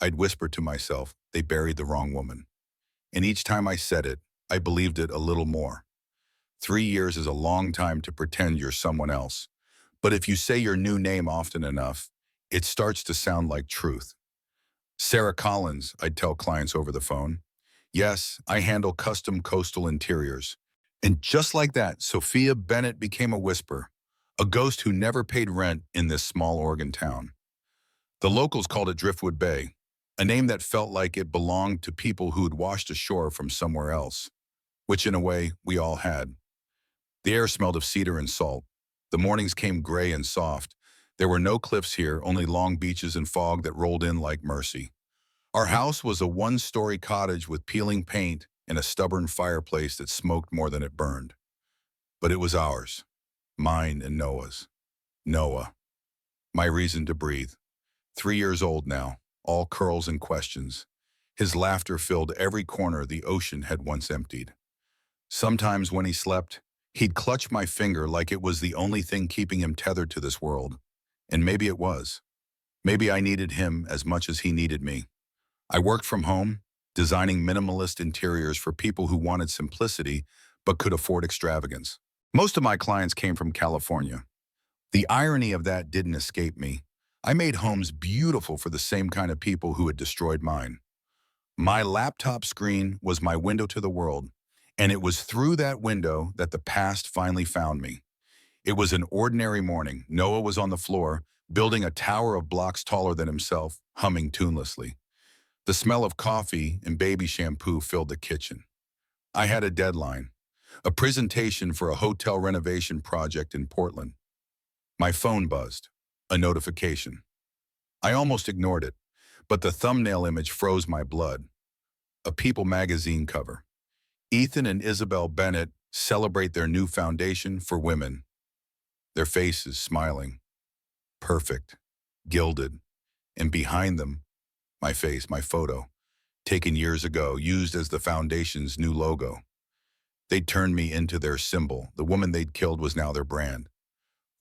Speaker 1: I'd whisper to myself, they buried the wrong woman. And each time I said it, I believed it a little more. 3 years is a long time to pretend you're someone else. But if you say your new name often enough, it starts to sound like truth. Sarah Collins, I'd tell clients over the phone. Yes, I handle custom coastal interiors. And just like that, Sophia Bennett became a whisper, a ghost who never paid rent in this small Oregon town. The locals called it Driftwood Bay, a name that felt like it belonged to people who'd washed ashore from somewhere else, which in a way we all had. The air smelled of cedar and salt. The mornings came gray and soft. There were no cliffs here, only long beaches and fog that rolled in like mercy. Our house was a one-story cottage with peeling paint and a stubborn fireplace that smoked more than it burned. But it was ours, mine and Noah's. Noah, my reason to breathe. 3 years old now, all curls and questions. His laughter filled every corner the ocean had once emptied. Sometimes when he slept, he'd clutch my finger like it was the only thing keeping him tethered to this world. And maybe it was. Maybe I needed him as much as he needed me. I worked from home, designing minimalist interiors for people who wanted simplicity but could afford extravagance. Most of my clients came from California. The irony of that didn't escape me. I made homes beautiful for the same kind of people who had destroyed mine. My laptop screen was my window to the world, and it was through that window that the past finally found me. It was an ordinary morning. Noah was on the floor, building a tower of blocks taller than himself, humming tunelessly. The smell of coffee and baby shampoo filled the kitchen. I had a deadline, a presentation for a hotel renovation project in Portland. My phone buzzed, a notification. I almost ignored it, but the thumbnail image froze my blood. A People magazine cover. Ethan and Isabel Bennett celebrate their new foundation for women. Their faces smiling, perfect, gilded, and behind them, my face, my photo, taken years ago, used as the foundation's new logo. They'd turned me into their symbol. The woman they'd killed was now their brand.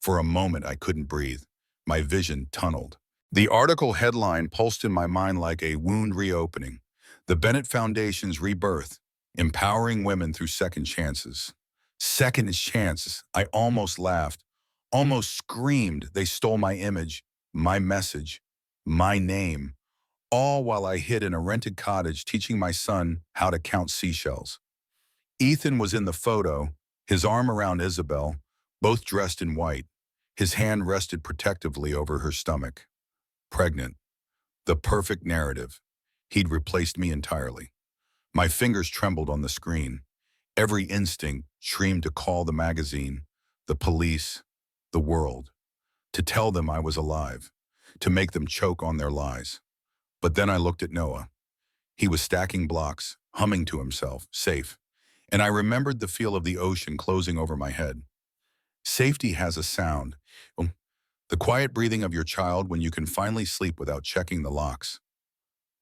Speaker 1: For a moment, I couldn't breathe. My vision tunneled. The article headline pulsed in my mind like a wound reopening. The Bennett Foundation's rebirth, empowering women through second chances. Second chances. I almost laughed, almost screamed. They stole my image, my message, my name, all while I hid in a rented cottage teaching my son how to count seashells. Ethan was in the photo, his arm around Isabel, both dressed in white. His hand rested protectively over her stomach. Pregnant. The perfect narrative. He'd replaced me entirely. My fingers trembled on the screen. Every instinct screamed to call the magazine, the police, the world, to tell them I was alive, to make them choke on their lies. But then I looked at Noah. He was stacking blocks, humming to himself, safe. And I remembered the feel of the ocean closing over my head. Safety has a sound. The quiet breathing of your child when you can finally sleep without checking the locks.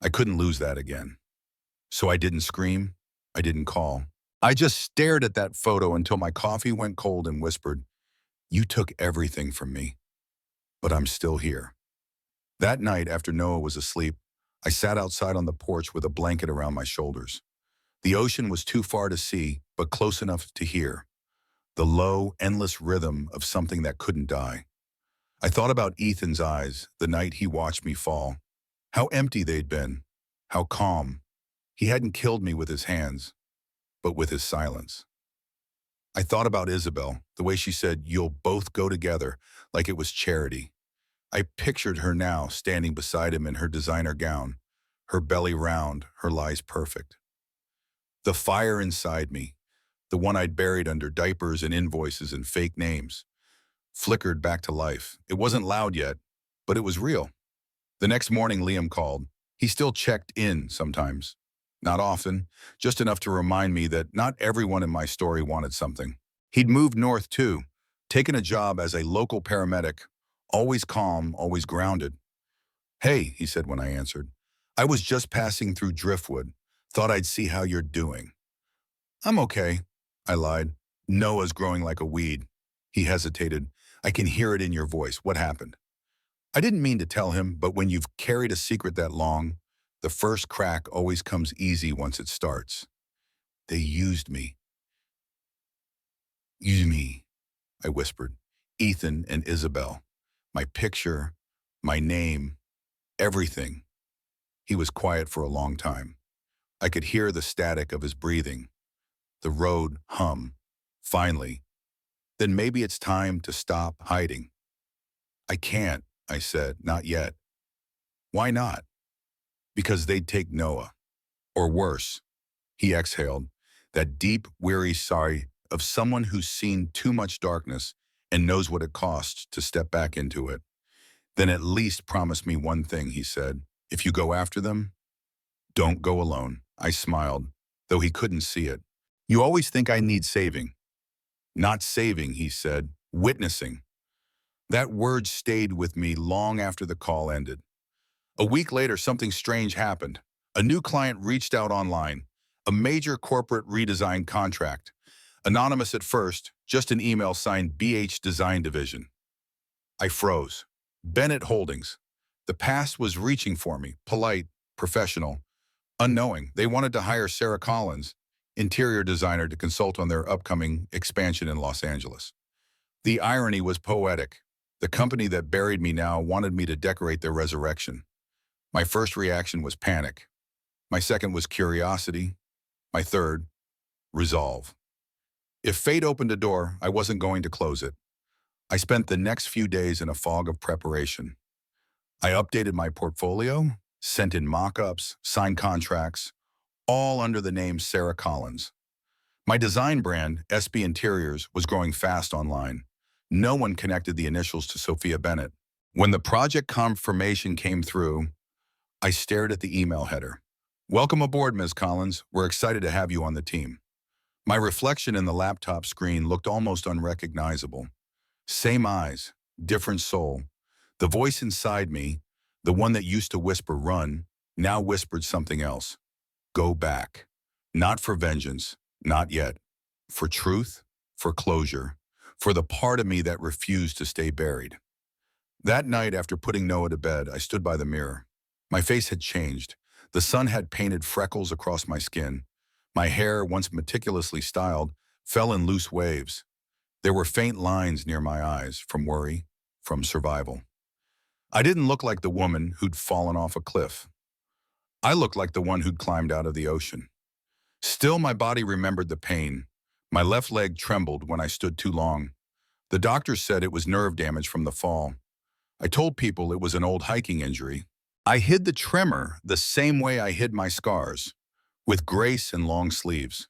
Speaker 1: I couldn't lose that again. So I didn't scream. I didn't call. I just stared at that photo until my coffee went cold and whispered, "You took everything from me, but I'm still here." That night, after Noah was asleep, I sat outside on the porch with a blanket around my shoulders. The ocean was too far to see, but close enough to hear. The low, endless rhythm of something that couldn't die. I thought about Ethan's eyes the night he watched me fall. How empty they'd been. How calm. He hadn't killed me with his hands, but with his silence. I thought about Isabel, the way she said, "You'll both go together," like it was charity. I pictured her now, standing beside him in her designer gown, her belly round, her lies perfect. The fire inside me, the one I'd buried under diapers and invoices and fake names, flickered back to life. It wasn't loud yet, but it was real. The next morning, Liam called. He still checked in sometimes. Not often, just enough to remind me that not everyone in my story wanted something. He'd moved north too, taken a job as a local paramedic, always calm, always grounded. "Hey," he said when I answered. "I was just passing through Driftwood. Thought I'd see how you're doing." "I'm okay," I lied. "Noah's growing like a weed." He hesitated. "I can hear it in your voice. What happened?" I didn't mean to tell him, but when you've carried a secret that long, the first crack always comes easy once it starts. "They used me." "Use me," I whispered. "Ethan and Isabel. My picture, my name, everything." He was quiet for a long time. I could hear the static of his breathing, the road hum. Finally, "Then maybe it's time to stop hiding." "I can't," I said, "not yet." "Why not?" "Because they'd take Noah. Or worse." He exhaled, that deep, weary sigh of someone who's seen too much darkness and knows what it costs to step back into it. Then at least promise me one thing, he said. If you go after them, don't go alone. I smiled, though he couldn't see it. You always think I need saving. Not saving, he said, witnessing. That word stayed with me long after the call ended. A week later, something strange happened. A new client reached out online, a major corporate redesign contract. Anonymous at first, just an email signed BH Design Division. I froze. Bennett Holdings. The past was reaching for me, polite, professional, unknowing. They wanted to hire Sarah Collins, interior designer, to consult on their upcoming expansion in Los Angeles. The irony was poetic. The company that buried me now wanted me to decorate their resurrection. My first reaction was panic. My second was curiosity. My third, resolve. If fate opened a door, I wasn't going to close it. I spent the next few days in a fog of preparation. I updated my portfolio, sent in mock-ups, signed contracts, all under the name Sarah Collins. My design brand, SB Interiors, was growing fast online. No one connected the initials to Sophia Bennett. When the project confirmation came through, I stared at the email header. Welcome aboard, Ms. Collins. We're excited to have you on the team. My reflection in the laptop screen looked almost unrecognizable. Same eyes, different soul. The voice inside me, the one that used to whisper run, now whispered something else. Go back. Not for vengeance, not yet. For truth, for closure, for the part of me that refused to stay buried. That night, after putting Noah to bed, I stood by the mirror. My face had changed. The sun had painted freckles across my skin. My hair, once meticulously styled, fell in loose waves. There were faint lines near my eyes, from worry, from survival. I didn't look like the woman who'd fallen off a cliff. I looked like the one who'd climbed out of the ocean. Still, my body remembered the pain. My left leg trembled when I stood too long. The doctor said it was nerve damage from the fall. I told people it was an old hiking injury. I hid the tremor the same way I hid my scars, with grace and long sleeves.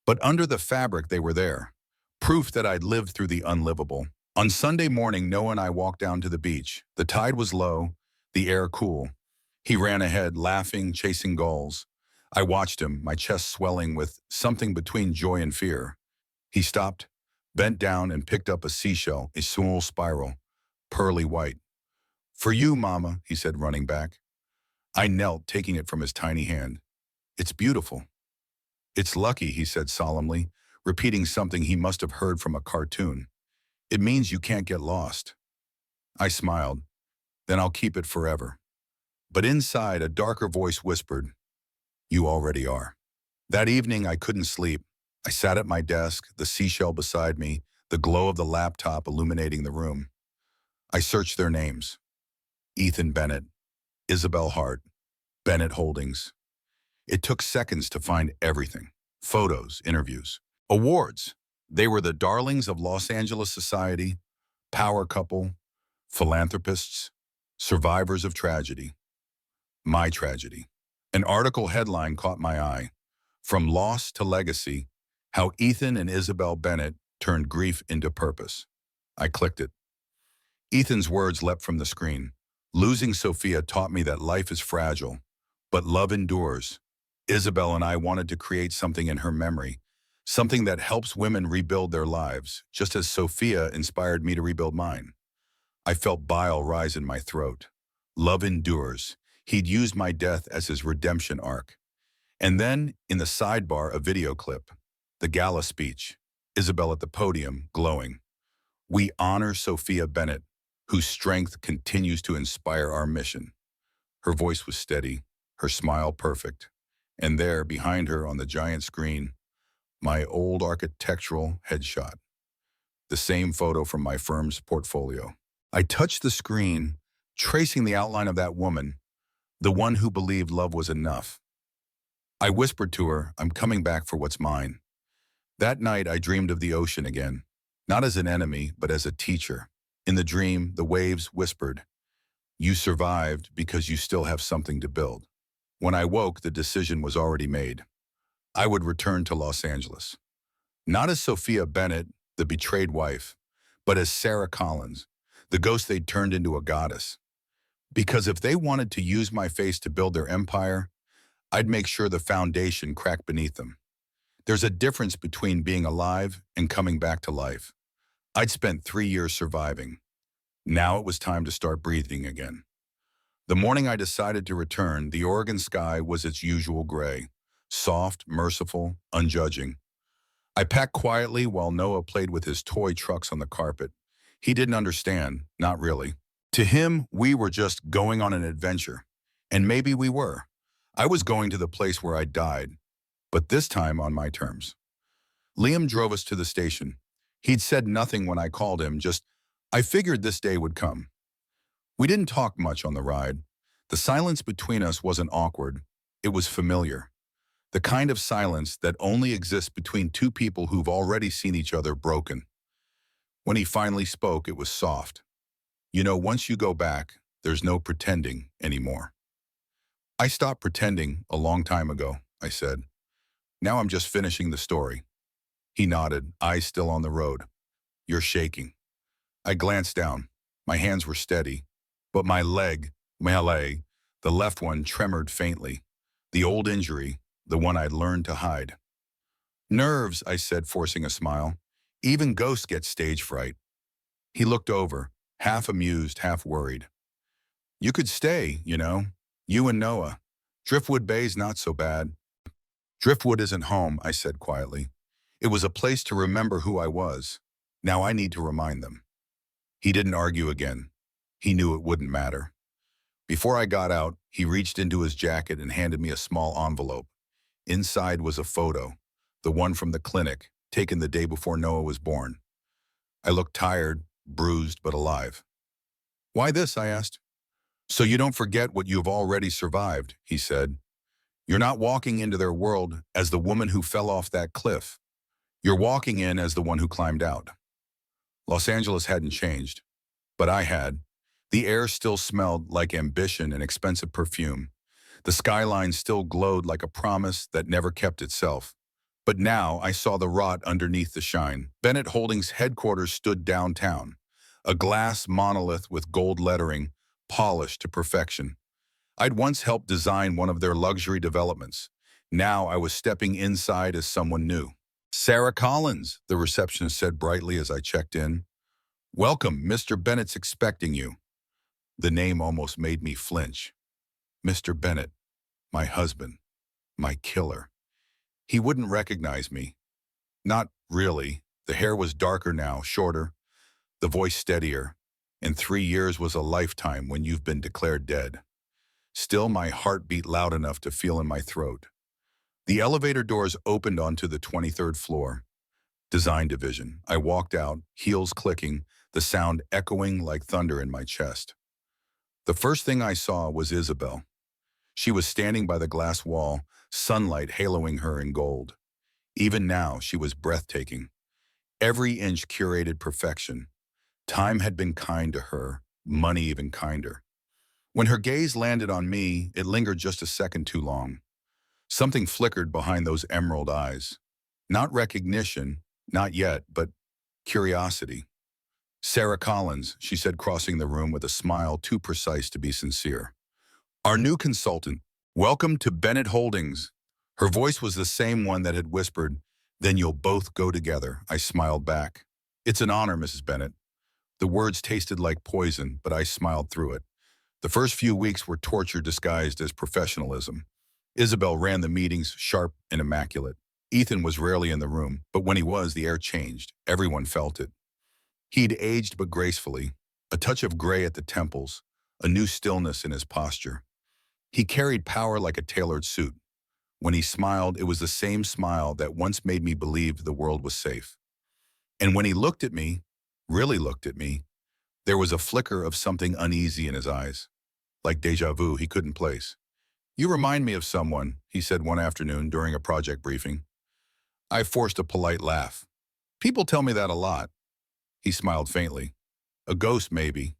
Speaker 1: But under the fabric they were there, proof that I'd lived through the unlivable. On Sunday morning, Noah and I walked down to the beach. The tide was low, the air cool. He ran ahead, laughing, chasing gulls. I watched him, my chest swelling with something between joy and fear. He stopped, bent down, and picked up a seashell, a small spiral, pearly white. For you, Mama, he said, running back. I knelt, taking it from his tiny hand. It's beautiful. It's lucky, he said solemnly, repeating something he must have heard from a cartoon. It means you can't get lost. I smiled. Then I'll keep it forever. But inside, a darker voice whispered, you already are. That evening, I couldn't sleep. I sat at my desk, the seashell beside me, the glow of the laptop illuminating the room. I searched their names. Ethan Bennett, Isabel Hart, Bennett Holdings. It took seconds to find everything. Photos, interviews, awards. They were the darlings of Los Angeles society, power couple, philanthropists, survivors of tragedy. My tragedy. An article headline caught my eye. From Loss to Legacy, How Ethan and Isabel Bennett Turned Grief into Purpose. I clicked it. Ethan's words leapt from the screen. Losing Sophia taught me that life is fragile, but love endures. Isabel and I wanted to create something in her memory, something that helps women rebuild their lives, just as Sophia inspired me to rebuild mine. I felt bile rise in my throat. Love endures. He'd used my death as his redemption arc. And then, in the sidebar, a video clip. The gala speech. Isabel at the podium, glowing. We honor Sophia Bennett, whose strength continues to inspire our mission. Her voice was steady, her smile perfect. And there, behind her on the giant screen, my old architectural headshot. The same photo from my firm's portfolio. I touched the screen, tracing the outline of that woman, the one who believed love was enough. I whispered to her, I'm coming back for what's mine. That night, I dreamed of the ocean again, not as an enemy, but as a teacher. In the dream, the waves whispered, you survived because you still have something to build. When I woke, the decision was already made. I would return to Los Angeles. Not as Sophia Bennett, the betrayed wife, but as Sarah Collins, the ghost they'd turned into a goddess. Because if they wanted to use my face to build their empire, I'd make sure the foundation cracked beneath them. There's a difference between being alive and coming back to life. I'd spent 3 years surviving. Now it was time to start breathing again. The morning I decided to return, the Oregon sky was its usual gray, soft, merciful, unjudging. I packed quietly while Noah played with his toy trucks on the carpet. He didn't understand, not really. To him, we were just going on an adventure. And maybe we were. I was going to the place where I died, but this time on my terms. Liam drove us to the station. He'd said nothing when I called him, just, I figured this day would come. We didn't talk much on the ride. The silence between us wasn't awkward. It was familiar. The kind of silence that only exists between two people who've already seen each other broken. When he finally spoke, it was soft. You know, once you go back, there's no pretending anymore. I stopped pretending a long time ago, I said. Now I'm just finishing the story. He nodded, eyes still on the road. You're shaking. I glanced down. My hands were steady, but my leg, the left one, tremored faintly. The old injury, the one I'd learned to hide. Nerves, I said, forcing a smile. Even ghosts get stage fright. He looked over, half amused, half worried. You could stay, you know. You and Noah. Driftwood Bay's not so bad. Driftwood isn't home, I said quietly. It was a place to remember who I was. Now I need to remind them. He didn't argue again. He knew it wouldn't matter. Before I got out, he reached into his jacket and handed me a small envelope. Inside was a photo, the one from the clinic, taken the day before Noah was born. I looked tired, bruised, but alive. Why this, I asked. So you don't forget what you've already survived, he said. You're not walking into their world as the woman who fell off that cliff. You're walking in as the one who climbed out. Los Angeles hadn't changed, but I had. The air still smelled like ambition and expensive perfume. The skyline still glowed like a promise that never kept itself. But now I saw the rot underneath the shine. Bennett Holdings' headquarters stood downtown, a glass monolith with gold lettering, polished to perfection. I'd once helped design one of their luxury developments. Now I was stepping inside as someone new. Sarah Collins, the receptionist said brightly as I checked in. Welcome, Mr. Bennett's expecting you. The name almost made me flinch. Mr. Bennett, my husband, my killer. He wouldn't recognize me. Not really. The hair was darker now, shorter, the voice steadier, and 3 years was a lifetime when you've been declared dead. Still, my heart beat loud enough to feel in my throat. The elevator doors opened onto the 23rd floor. Design division. I walked out, heels clicking, the sound echoing like thunder in my chest. The first thing I saw was Isabel. She was standing by the glass wall, sunlight haloing her in gold. Even now, she was breathtaking. Every inch curated perfection. Time had been kind to her, money even kinder. When her gaze landed on me, it lingered just a second too long. Something flickered behind those emerald eyes. Not recognition, not yet, but curiosity. Sarah Collins, she said, crossing the room with a smile too precise to be sincere. Our new consultant. Welcome to Bennett Holdings. Her voice was the same one that had whispered, then you'll both go together. I smiled back. It's an honor, Mrs. Bennett. The words tasted like poison, but I smiled through it. The first few weeks were torture disguised as professionalism. Isabel ran the meetings, sharp and immaculate. Ethan was rarely in the room, but when he was, the air changed. Everyone felt it. He'd aged but gracefully, a touch of gray at the temples, a new stillness in his posture. He carried power like a tailored suit. When he smiled, it was the same smile that once made me believe the world was safe. And when he looked at me, really looked at me, there was a flicker of something uneasy in his eyes, like déjà vu he couldn't place. You remind me of someone, he said one afternoon during a project briefing. I forced a polite laugh. People tell me that a lot. He smiled faintly. A ghost, maybe.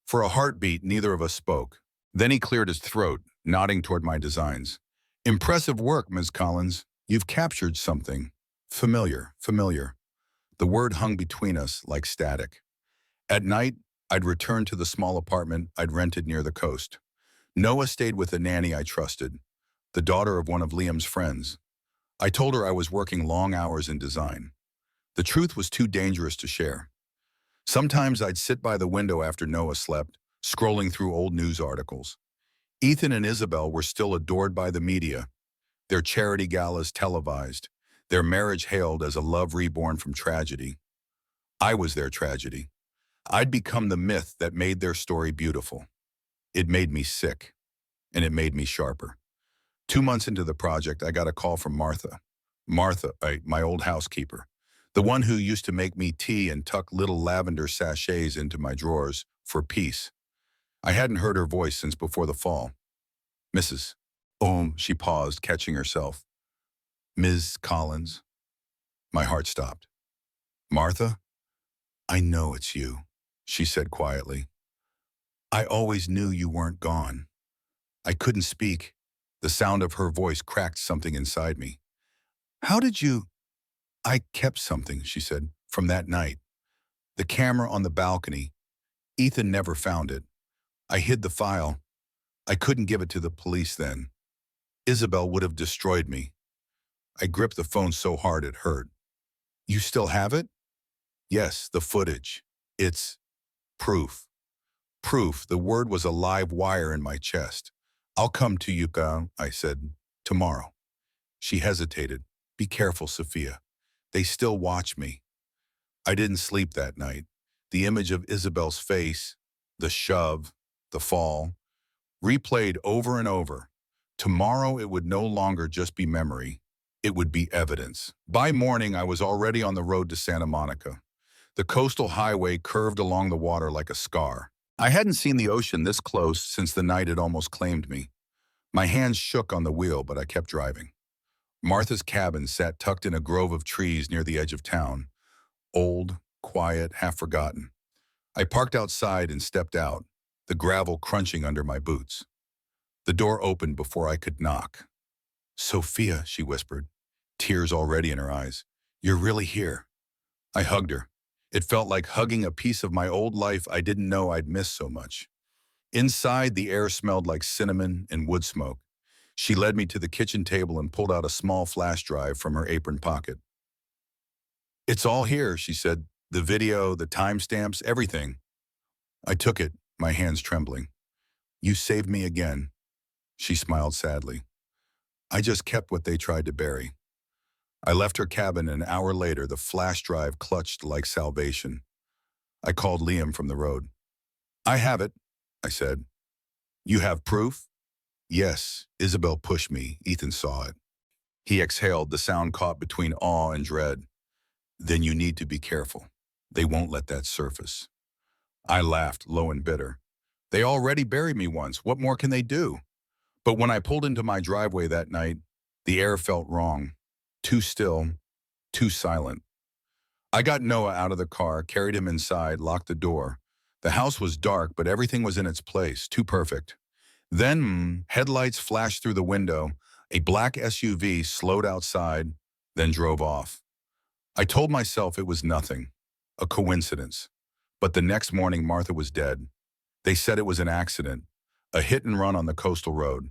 Speaker 1: For a heartbeat, neither of us spoke. Then he cleared his throat, nodding toward my designs. Impressive work, Ms. Collins. You've captured something. Familiar, familiar. The word hung between us like static. At night, I'd return to the small apartment I'd rented near the coast. Noah stayed with a nanny I trusted, the daughter of one of Liam's friends. I told her I was working long hours in design. The truth was too dangerous to share. Sometimes I'd sit by the window after Noah slept, scrolling through old news articles. Ethan and Isabel were still adored by the media, their charity galas televised, their marriage hailed as a love reborn from tragedy. I was their tragedy. I'd become the myth that made their story beautiful. It made me sick, and it made me sharper. 2 months into the project, I got a call from Martha. Martha, my old housekeeper, the one who used to make me tea and tuck little lavender sachets into my drawers for peace. I hadn't heard her voice since before the fall. Mrs. She paused, catching herself. Ms. Collins. My heart stopped. Martha? I know it's you, she said quietly. I always knew you weren't gone. I couldn't speak. The sound of her voice cracked something inside me. How did you? I kept something, she said, from that night. The camera on the balcony. Ethan never found it. I hid the file. I couldn't give it to the police then. Isabel would have destroyed me. I gripped the phone so hard it hurt. You still have it? Yes, the footage. It's proof. Proof. The word was a live wire in my chest. I'll come to you, I said, tomorrow. She hesitated. Be careful, Sophia. They still watch me. I didn't sleep that night. The image of Isabel's face, the shove, the fall, replayed over and over. Tomorrow it would no longer just be memory. It would be evidence. By morning, I was already on the road to Santa Monica. The coastal highway curved along the water like a scar. I hadn't seen the ocean this close since the night it almost claimed me. My hands shook on the wheel, but I kept driving. Martha's cabin sat tucked in a grove of trees near the edge of town. Old, quiet, half forgotten. I parked outside and stepped out, the gravel crunching under my boots. The door opened before I could knock. Sophia, she whispered, tears already in her eyes. You're really here. I hugged her. It felt like hugging a piece of my old life I didn't know I'd missed so much. Inside, the air smelled like cinnamon and wood smoke. She led me to the kitchen table and pulled out a small flash drive from her apron pocket. It's all here, she said. The video, the timestamps, everything. I took it, my hands trembling. You saved me again. She smiled sadly. I just kept what they tried to bury. I left her cabin, and an hour later, the flash drive clutched like salvation. I called Liam from the road. I have it, I said. You have proof? Yes, Isabel pushed me. Ethan saw it. He exhaled, the sound caught between awe and dread. Then you need to be careful. They won't let that surface. I laughed, low and bitter. They already buried me once. What more can they do? But when I pulled into my driveway that night, the air felt wrong. Too still, too silent. I got Noah out of the car, carried him inside, locked the door. The house was dark, but everything was in its place, too perfect. Then, headlights flashed through the window. A black SUV slowed outside, then drove off. I told myself it was nothing, a coincidence. But the next morning, Martha was dead. They said it was an accident, a hit and run on the coastal road.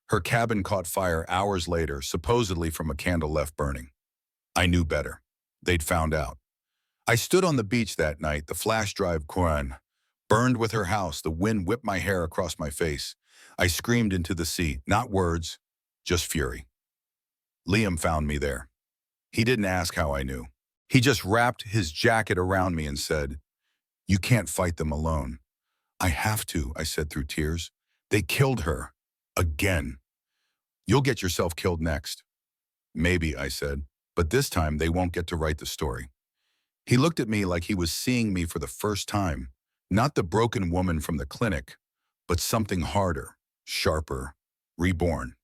Speaker 1: Her cabin caught fire hours later, supposedly from a candle left burning. I knew better. They'd found out. I stood on the beach that night, the flash drive burned with her house. The wind whipped my hair across my face. I screamed into the sea, not words, just fury. Liam found me there. He didn't ask how I knew. He just wrapped his jacket around me and said, You can't fight them alone. I have to, I said through tears. They killed her. Again. You'll get yourself killed next. Maybe, I said, but this time they won't get to write the story. He looked at me like he was seeing me for the first time, not the broken woman from the clinic, but something harder, sharper, reborn.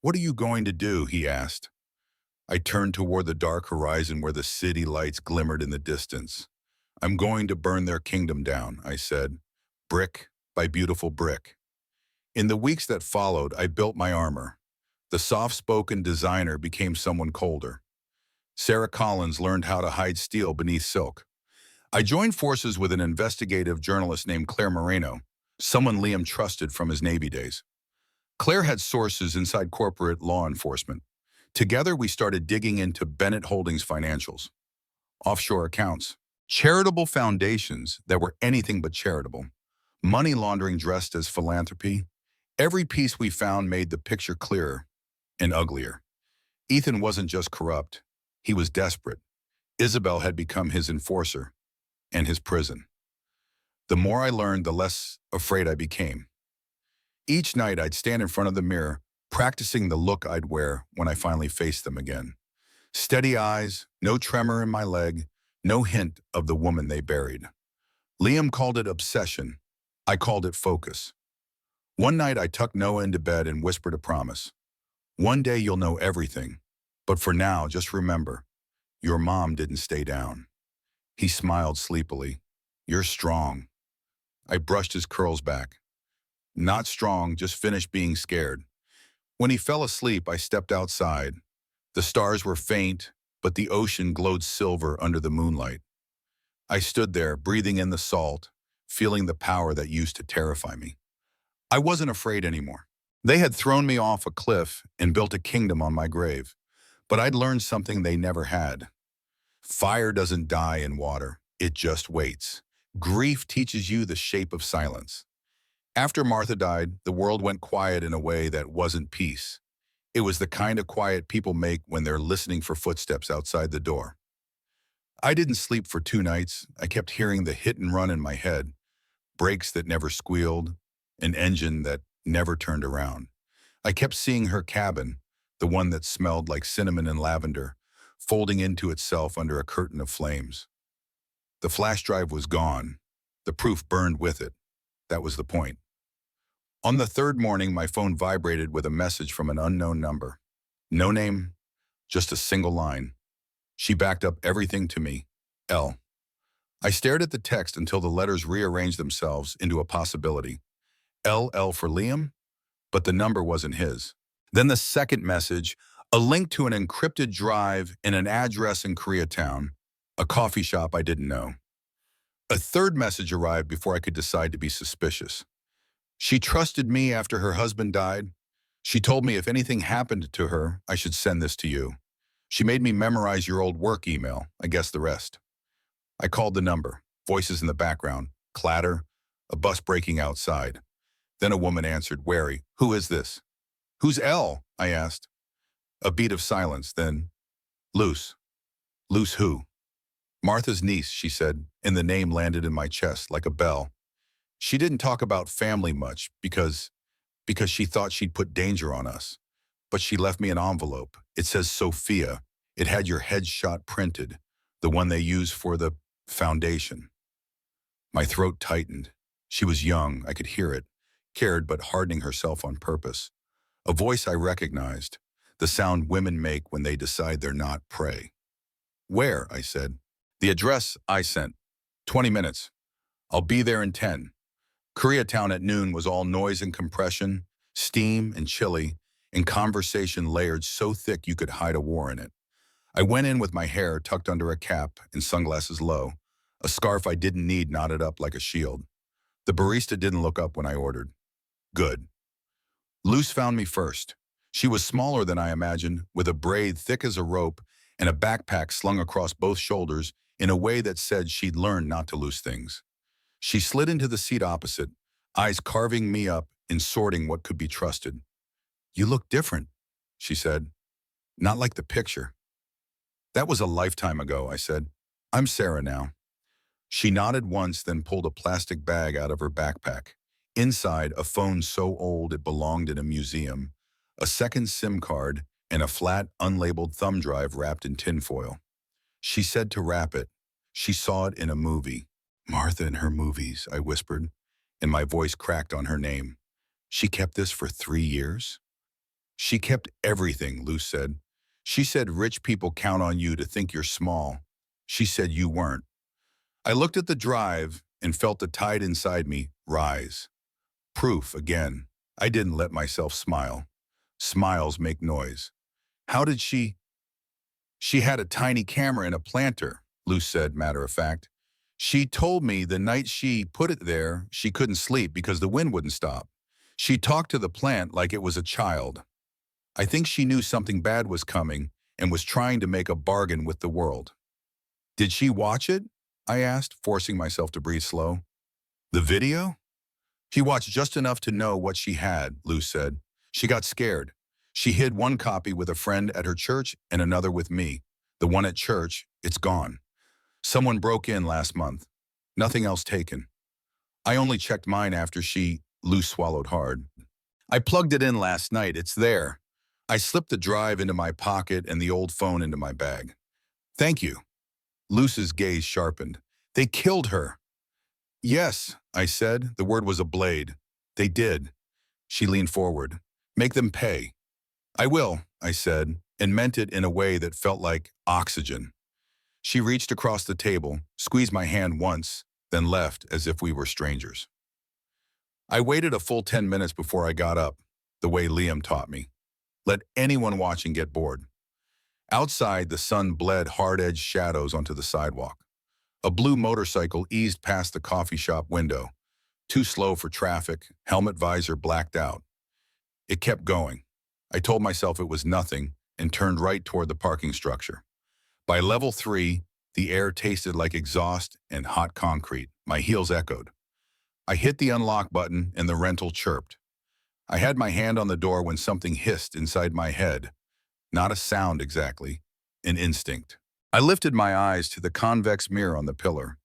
Speaker 1: What are you going to do? He asked. I turned toward the dark horizon where the city lights glimmered in the distance. I'm going to burn their kingdom down, I said, brick by beautiful brick. In the weeks that followed, I built my armor. The soft-spoken designer became someone colder. Sarah Collins learned how to hide steel beneath silk. I joined forces with an investigative journalist named Claire Moreno, someone Liam trusted from his Navy days. Claire had sources inside corporate law enforcement. Together, we started digging into Bennett Holdings financials, offshore accounts, charitable foundations that were anything but charitable, money laundering dressed as philanthropy. Every piece we found made the picture clearer and uglier. Ethan wasn't just corrupt. He was desperate. Isabel had become his enforcer and his prison. The more I learned, the less afraid I became. Each night, I'd stand in front of the mirror, practicing the look I'd wear when I finally faced them again. Steady eyes, no tremor in my leg, no hint of the woman they buried. Liam called it obsession. I called it focus. One night, I tucked Noah into bed and whispered a promise. One day you'll know everything, but for now, just remember, your mom didn't stay down. He smiled sleepily. You're strong. I brushed his curls back. Not strong, just finished being scared. When he fell asleep, I stepped outside. The stars were faint, but the ocean glowed silver under the moonlight. I stood there, breathing in the salt, feeling the power that used to terrify me. I wasn't afraid anymore. They had thrown me off a cliff and built a kingdom on my grave, but I'd learned something they never had. Fire doesn't die in water, it just waits. Grief teaches you the shape of silence. After Martha died, the world went quiet in a way that wasn't peace. It was the kind of quiet people make when they're listening for footsteps outside the door. I didn't sleep for 2 nights. I kept hearing the hit and run in my head, brakes that never squealed, an engine that never turned around. I kept seeing her cabin, the one that smelled like cinnamon and lavender, folding into itself under a curtain of flames. The flash drive was gone. The proof burned with it. That was the point. On the 3rd morning, my phone vibrated with a message from an unknown number. No name, just a single line. She backed up everything to me. L. I stared at the text until the letters rearranged themselves into a possibility. LL for Liam, but the number wasn't his. Then the second message, a link to an encrypted drive and an address in Koreatown, a coffee shop I didn't know. A third message arrived before I could decide to be suspicious. She trusted me after her husband died. She told me if anything happened to her, I should send this to you. She made me memorize your old work email. I guessed the rest. I called the number, voices in the background, clatter, a bus braking outside. Then a woman answered, wary. Who is this? Who's L? I asked. A beat of silence, then, Luce. Luce who? Martha's niece, she said, and the name landed in my chest like a bell. She didn't talk about family much because she thought she'd put danger on us. But she left me an envelope. It says Sophia. It had your headshot printed, the one they use for the foundation. My throat tightened. She was young, I could hear it, cared but hardening herself on purpose. A voice I recognized, the sound women make when they decide they're not prey. Where? I said. The address I sent. 20 minutes. I'll be there in 10. Koreatown at noon was all noise and compression, steam and chilly, and conversation layered so thick you could hide a war in it. I went in with my hair tucked under a cap and sunglasses low, a scarf I didn't need knotted up like a shield. The barista didn't look up when I ordered. Good. Luce found me first. She was smaller than I imagined, with a braid thick as a rope and a backpack slung across both shoulders in a way that said she'd learned not to lose things. She slid into the seat opposite, eyes carving me up and sorting what could be trusted. You look different, she said. Not like the picture. That was a lifetime ago, I said. I'm Sarah now. She nodded once, then pulled a plastic bag out of her backpack. Inside, a phone so old it belonged in a museum, a second SIM card, and a flat, unlabeled thumb drive wrapped in tinfoil. She said to wrap it. She saw it in a movie. Martha and her movies, I whispered, and my voice cracked on her name. She kept this for 3 years? She kept everything, Luce said. She said rich people count on you to think you're small. She said you weren't. I looked at the drive and felt the tide inside me rise. Proof again. I didn't let myself smile. Smiles make noise. How did she? She had a tiny camera and a planter, Luce said, matter of fact. She told me the night she put it there, she couldn't sleep because the wind wouldn't stop. She talked to the plant like it was a child. I think she knew something bad was coming and was trying to make a bargain with the world. Did she watch it? I asked, forcing myself to breathe slow. The video? She watched just enough to know what she had, Luce said. She got scared. She hid one copy with a friend at her church and another with me. The one at church, it's gone. Someone broke in last month. Nothing else taken. I only checked mine after Luce swallowed hard. I plugged it in last night. It's there. I slipped the drive into my pocket and the old phone into my bag. Thank you. Luce's gaze sharpened. They killed her. Yes, I said. The word was a blade. They did. She leaned forward. Make them pay. I will, I said, and meant it in a way that felt like oxygen. She reached across the table, squeezed my hand once, then left as if we were strangers. I waited a full 10 minutes before I got up, the way Liam taught me. Let anyone watching get bored. Outside, the sun bled hard-edged shadows onto the sidewalk. A blue motorcycle eased past the coffee shop window, too slow for traffic, helmet visor blacked out. It kept going. I told myself it was nothing and turned right toward the parking structure. By level 3, the air tasted like exhaust and hot concrete. My heels echoed. I hit the unlock button and the rental chirped. I had my hand on the door when something hissed inside my head. Not a sound exactly, an instinct. I lifted my eyes to the convex mirror on the pillar.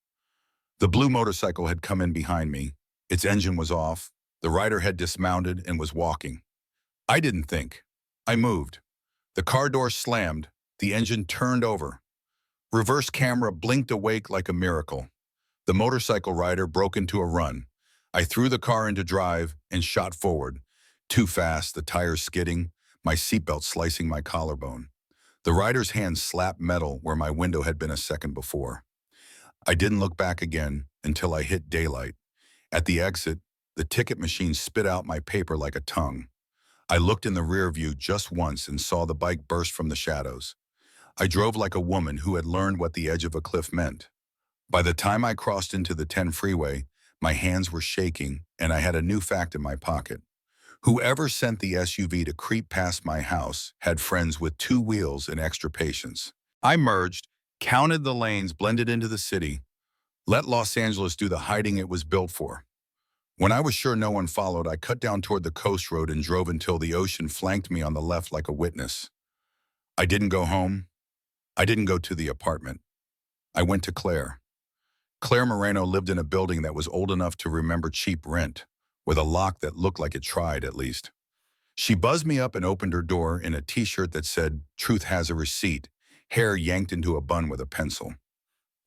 Speaker 1: The blue motorcycle had come in behind me. Its engine was off. The rider had dismounted and was walking. I didn't think. I moved. The car door slammed. The engine turned over. Reverse camera blinked awake like a miracle. The motorcycle rider broke into a run. I threw the car into drive and shot forward. Too fast, the tires skidding, my seatbelt slicing my collarbone. The rider's hand slapped metal where my window had been a second before. I didn't look back again until I hit daylight. At the exit, the ticket machine spit out my paper like a tongue. I looked in the rear view just once and saw the bike burst from the shadows. I drove like a woman who had learned what the edge of a cliff meant. By the time I crossed into the 10 freeway, my hands were shaking and I had a new fact in my pocket. Whoever sent the SUV to creep past my house had friends with 2 wheels and extra patience. I merged, counted the lanes, blended into the city, let Los Angeles do the hiding it was built for. When I was sure no one followed, I cut down toward the coast road and drove until the ocean flanked me on the left like a witness. I didn't go home. I didn't go to the apartment. I went to Claire. Claire Moreno lived in a building that was old enough to remember cheap rent, with a lock that looked like it tried at least. She buzzed me up and opened her door in a t-shirt that said, "Truth has a receipt," hair yanked into a bun with a pencil.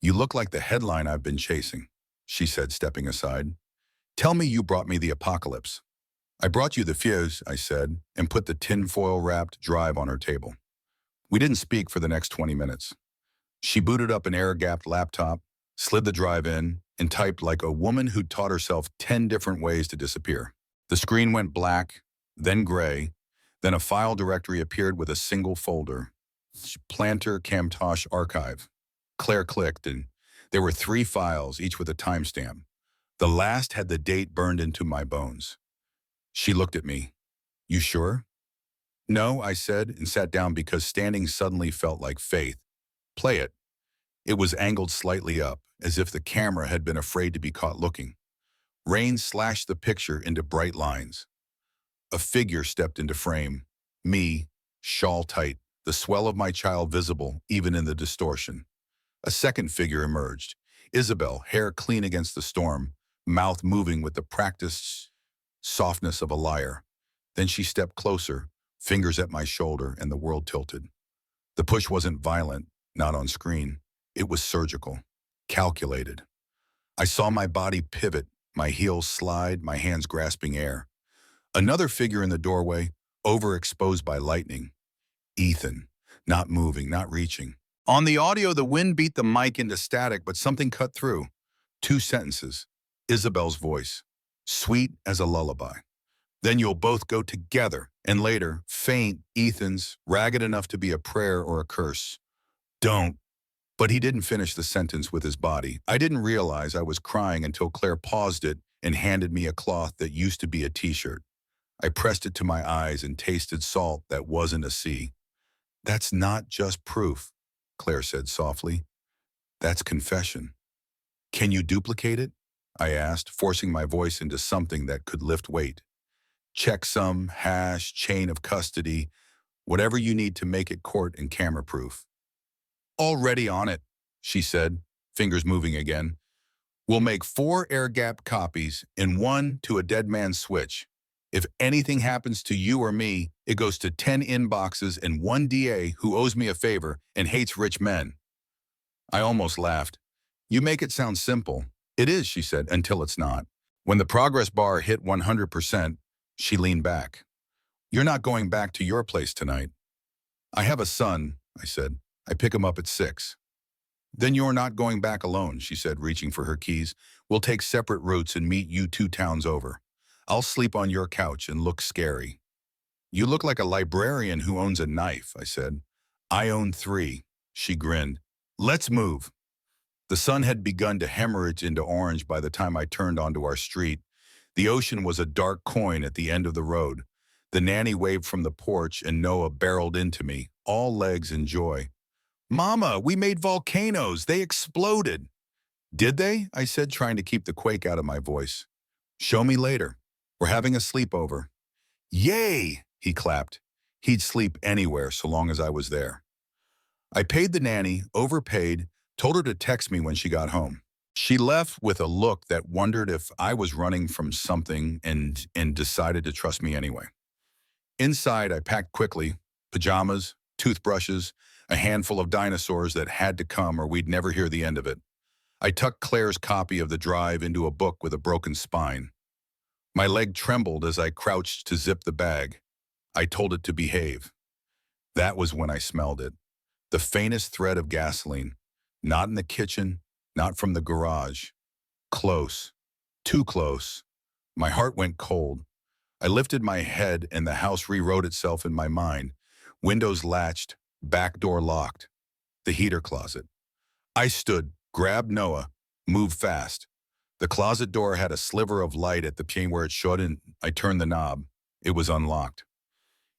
Speaker 1: "You look like the headline I've been chasing," she said, stepping aside. "Tell me you brought me the apocalypse." "I brought you the fuse," I said, and put the tinfoil-wrapped drive on her table. We didn't speak for the next 20 minutes. She booted up an air-gapped laptop, slid the drive in, and typed like a woman who'd taught herself 10 different ways to disappear. The screen went black, then gray, then a file directory appeared with a single folder. Planter Camtosh Archive. Claire clicked, and there were 3 files, each with a timestamp. The last had the date burned into my bones. She looked at me. "You sure?" "No," I said, and sat down because standing suddenly felt like faith. "Play it." It was angled slightly up, as if the camera had been afraid to be caught looking. Rain slashed the picture into bright lines. A figure stepped into frame. Me, shawl tight, the swell of my child visible even in the distortion. A second figure emerged. Isabel, hair clean against the storm, mouth moving with the practiced softness of a liar. Then she stepped closer, fingers at my shoulder, and the world tilted. The push wasn't violent, not on screen. It was surgical, calculated. I saw my body pivot, my heels slide, my hands grasping air. Another figure in the doorway, overexposed by lightning. Ethan, not moving, not reaching. On the audio, the wind beat the mic into static, but something cut through. 2 sentences. Isabel's voice, sweet as a lullaby. "Then you'll both go together." And later, faint, Ethan's, ragged enough to be a prayer or a curse. Don't. But he didn't finish the sentence with his body. I didn't realize I was crying until Claire paused it and handed me a cloth that used to be a t-shirt. I pressed it to my eyes and tasted salt that wasn't a sea. That's not just proof, Claire said softly. That's confession. Can you duplicate it? I asked, forcing my voice into something that could lift weight. Checksum, hash, chain of custody, whatever you need to make it court and camera proof. Already on it, she said, fingers moving again. We'll make 4 air-gapped copies and 1 to a dead man's switch. If anything happens to you or me, it goes to 10 inboxes and 1 DA who owes me a favor and hates rich men. I almost laughed. You make it sound simple. It is, she said, until it's not. When the progress bar hit 100%, she leaned back. You're not going back to your place tonight. I have a son, I said. I pick him up at 6. Then you're not going back alone, she said, reaching for her keys. We'll take separate routes and meet you 2 towns over. I'll sleep on your couch and look scary. You look like a librarian who owns a knife, I said. I own 3, she grinned. Let's move. The sun had begun to hemorrhage into orange by the time I turned onto our street. The ocean was a dark coin at the end of the road. The nanny waved from the porch and Noah barreled into me, all legs and joy. Mama, we made volcanoes. They exploded. Did they? I said, trying to keep the quake out of my voice. Show me later. We're having a sleepover. Yay, he clapped. He'd sleep anywhere so long as I was there. I paid the nanny, overpaid, told her to text me when she got home. She left with a look that wondered if I was running from something and decided to trust me anyway. Inside, I packed quickly, pajamas, toothbrushes, a handful of dinosaurs that had to come or we'd never hear the end of it. I tucked Claire's copy of The Drive into a book with a broken spine. My leg trembled as I crouched to zip the bag. I told it to behave. That was when I smelled it. The faintest thread of gasoline. Not in the kitchen, not from the garage. Close. Too close. My heart went cold. I lifted my head and the house rewrote itself in my mind. Windows latched, back door locked. The heater closet. I stood, grabbed Noah, moved fast. The closet door had a sliver of light at the pane where it should, and I turned the knob. It was unlocked.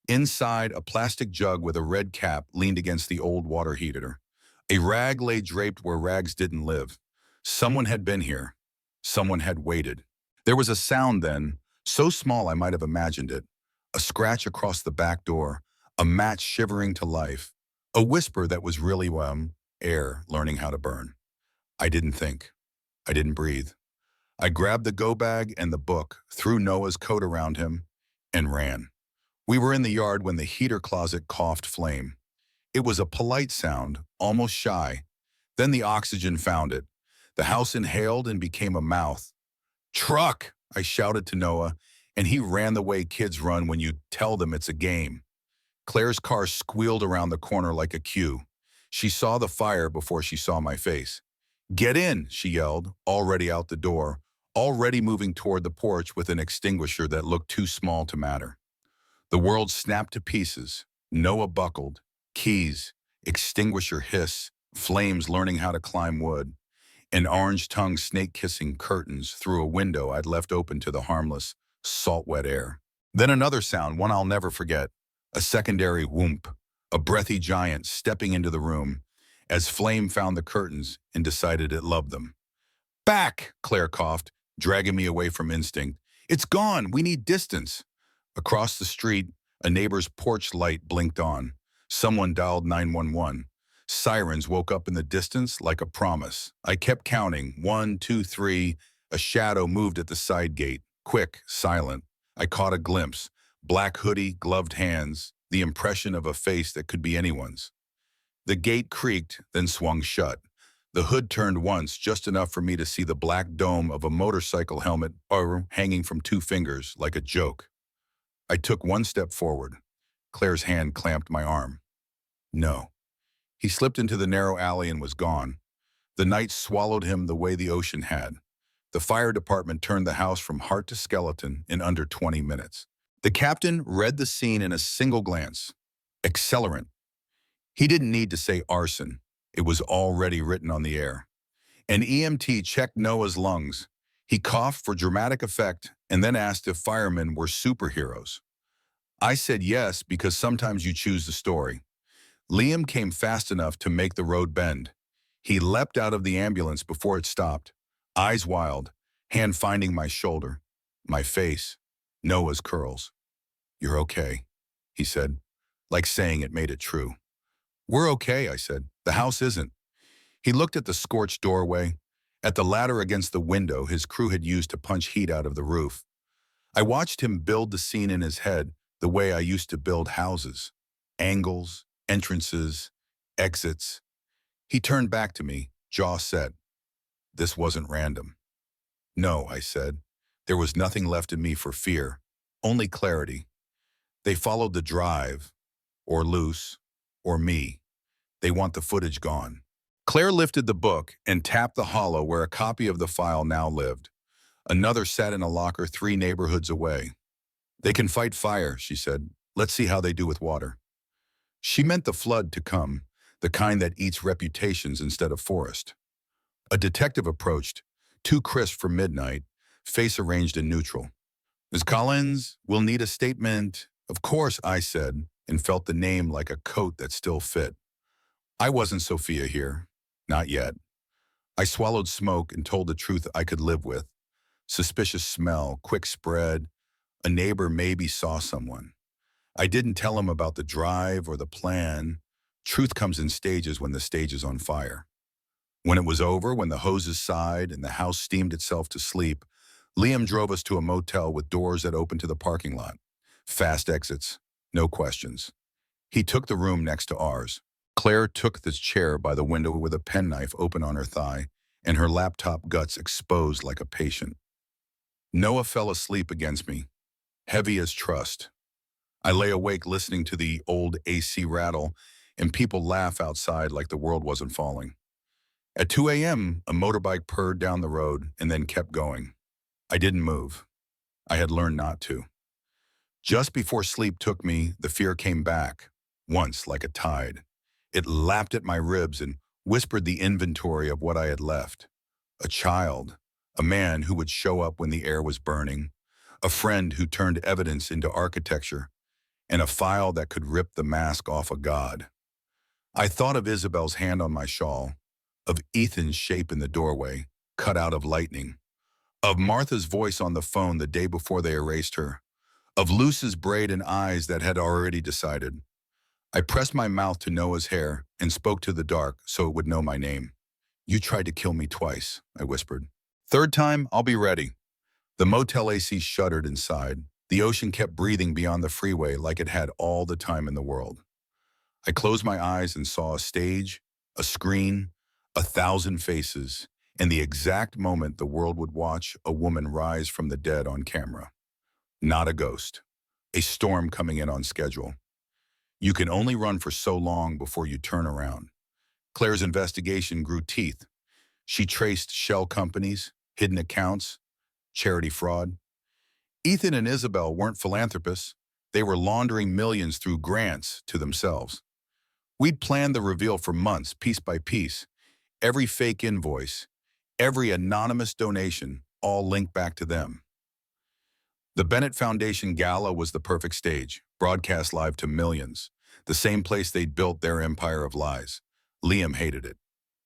Speaker 1: Inside, a plastic jug with a red cap leaned against the old water heater. A rag lay draped where rags didn't live. Someone had been here. Someone had waited. There was a sound then, so small I might have imagined it. A scratch across the back door, a match shivering to life, a whisper that was really, air learning how to burn. I didn't think. I didn't breathe. I grabbed the go bag and the book, threw Noah's coat around him, and ran. We were in the yard when the heater closet coughed flame. It was a polite sound, almost shy. Then the oxygen found it. The house inhaled and became a mouth. Truck, I shouted to Noah, and he ran the way kids run when you tell them it's a game. Claire's car squealed around the corner like a cue. She saw the fire before she saw my face. Get in, she yelled, already out the door, already moving toward the porch with an extinguisher that looked too small to matter. The world snapped to pieces. Noah buckled. Keys, extinguisher hiss, flames learning how to climb wood, and orange-tongued snake-kissing curtains through a window I'd left open to the harmless, salt-wet air. Then another sound, one I'll never forget, a secondary whoomp, a breathy giant stepping into the room as flame found the curtains and decided it loved them. Back, Claire coughed, dragging me away from instinct. It's gone, we need distance. Across the street, a neighbor's porch light blinked on. Someone dialed 911. Sirens woke up in the distance like a promise. I kept counting. 1, 2, 3. A shadow moved at the side gate. Quick, silent. I caught a glimpse. Black hoodie, gloved hands. The impression of a face that could be anyone's. The gate creaked, then swung shut. The hood turned once, just enough for me to see the black dome of a motorcycle helmet hanging from 2 fingers, like a joke. I took 1 step forward. Claire's hand clamped my arm. No. He slipped into the narrow alley and was gone. The night swallowed him the way the ocean had. The fire department turned the house from heart to skeleton in under 20 minutes. The captain read the scene in a single glance. Accelerant. He didn't need to say arson. It was already written on the air. An EMT checked Noah's lungs. He coughed for dramatic effect and then asked if firemen were superheroes. I said yes because sometimes you choose the story. Liam came fast enough to make the road bend. He leapt out of the ambulance before it stopped, eyes wild, hand finding my shoulder, my face, Noah's curls. "You're okay," he said, like saying it made it true. "We're okay," I said. "The house isn't." He looked at the scorched doorway, at the ladder against the window his crew had used to punch heat out of the roof. I watched him build the scene in his head the way I used to build houses. Angles, entrances, exits. He turned back to me, jaw set. "This wasn't random." "No," I said. There was nothing left in me for fear, only clarity. They followed the drive, or Luce, or me. They want the footage gone. Claire lifted the book and tapped the hollow where a copy of the file now lived. Another sat in a locker 3 neighborhoods away. "They can fight fire," she said. "Let's see how they do with water." She meant the flood to come, the kind that eats reputations instead of forest. A detective approached, too crisp for midnight, face arranged in neutral. "Ms. Collins, we'll need a statement." "Of course," I said, and felt the name like a coat that still fit. I wasn't Sophia here. Not yet. I swallowed smoke and told the truth I could live with. Suspicious smell, quick spread. A neighbor maybe saw someone. I didn't tell him about the drive or the plan. Truth comes in stages when the stage is on fire. When it was over, when the hoses sighed and the house steamed itself to sleep, Liam drove us to a motel with doors that opened to the parking lot. Fast exits, no questions. He took the room next to ours. Claire took the chair by the window with a penknife open on her thigh and her laptop guts exposed like a patient. Noah fell asleep against me, heavy as trust. I lay awake listening to the old AC rattle and people laugh outside like the world wasn't falling. At 2 a.m., a motorbike purred down the road and then kept going. I didn't move. I had learned not to. Just before sleep took me, the fear came back, once like a tide. It lapped at my ribs and whispered the inventory of what I had left. A child, a man who would show up when the air was burning, a friend who turned evidence into architecture, and a file that could rip the mask off a god. I thought of Isabel's hand on my shawl, of Ethan's shape in the doorway, cut out of lightning, of Martha's voice on the phone the day before they erased her, of Luce's braid and eyes that had already decided. I pressed my mouth to Noah's hair and spoke to the dark so it would know my name. "You tried to kill me twice," I whispered. "Third time, I'll be ready." The motel AC shuddered inside. The ocean kept breathing beyond the freeway like it had all the time in the world. I closed my eyes and saw a stage, a screen, 1,000 faces, and the exact moment the world would watch a woman rise from the dead on camera. Not a ghost. A storm coming in on schedule. You can only run for so long before you turn around. Claire's investigation grew teeth. She traced shell companies, hidden accounts, charity fraud. Ethan and Isabel weren't philanthropists. They were laundering millions through grants to themselves. We'd planned the reveal for months, piece by piece. Every fake invoice, every anonymous donation, all linked back to them. The Bennett Foundation Gala was the perfect stage, broadcast live to millions, the same place they'd built their empire of lies. Liam hated it.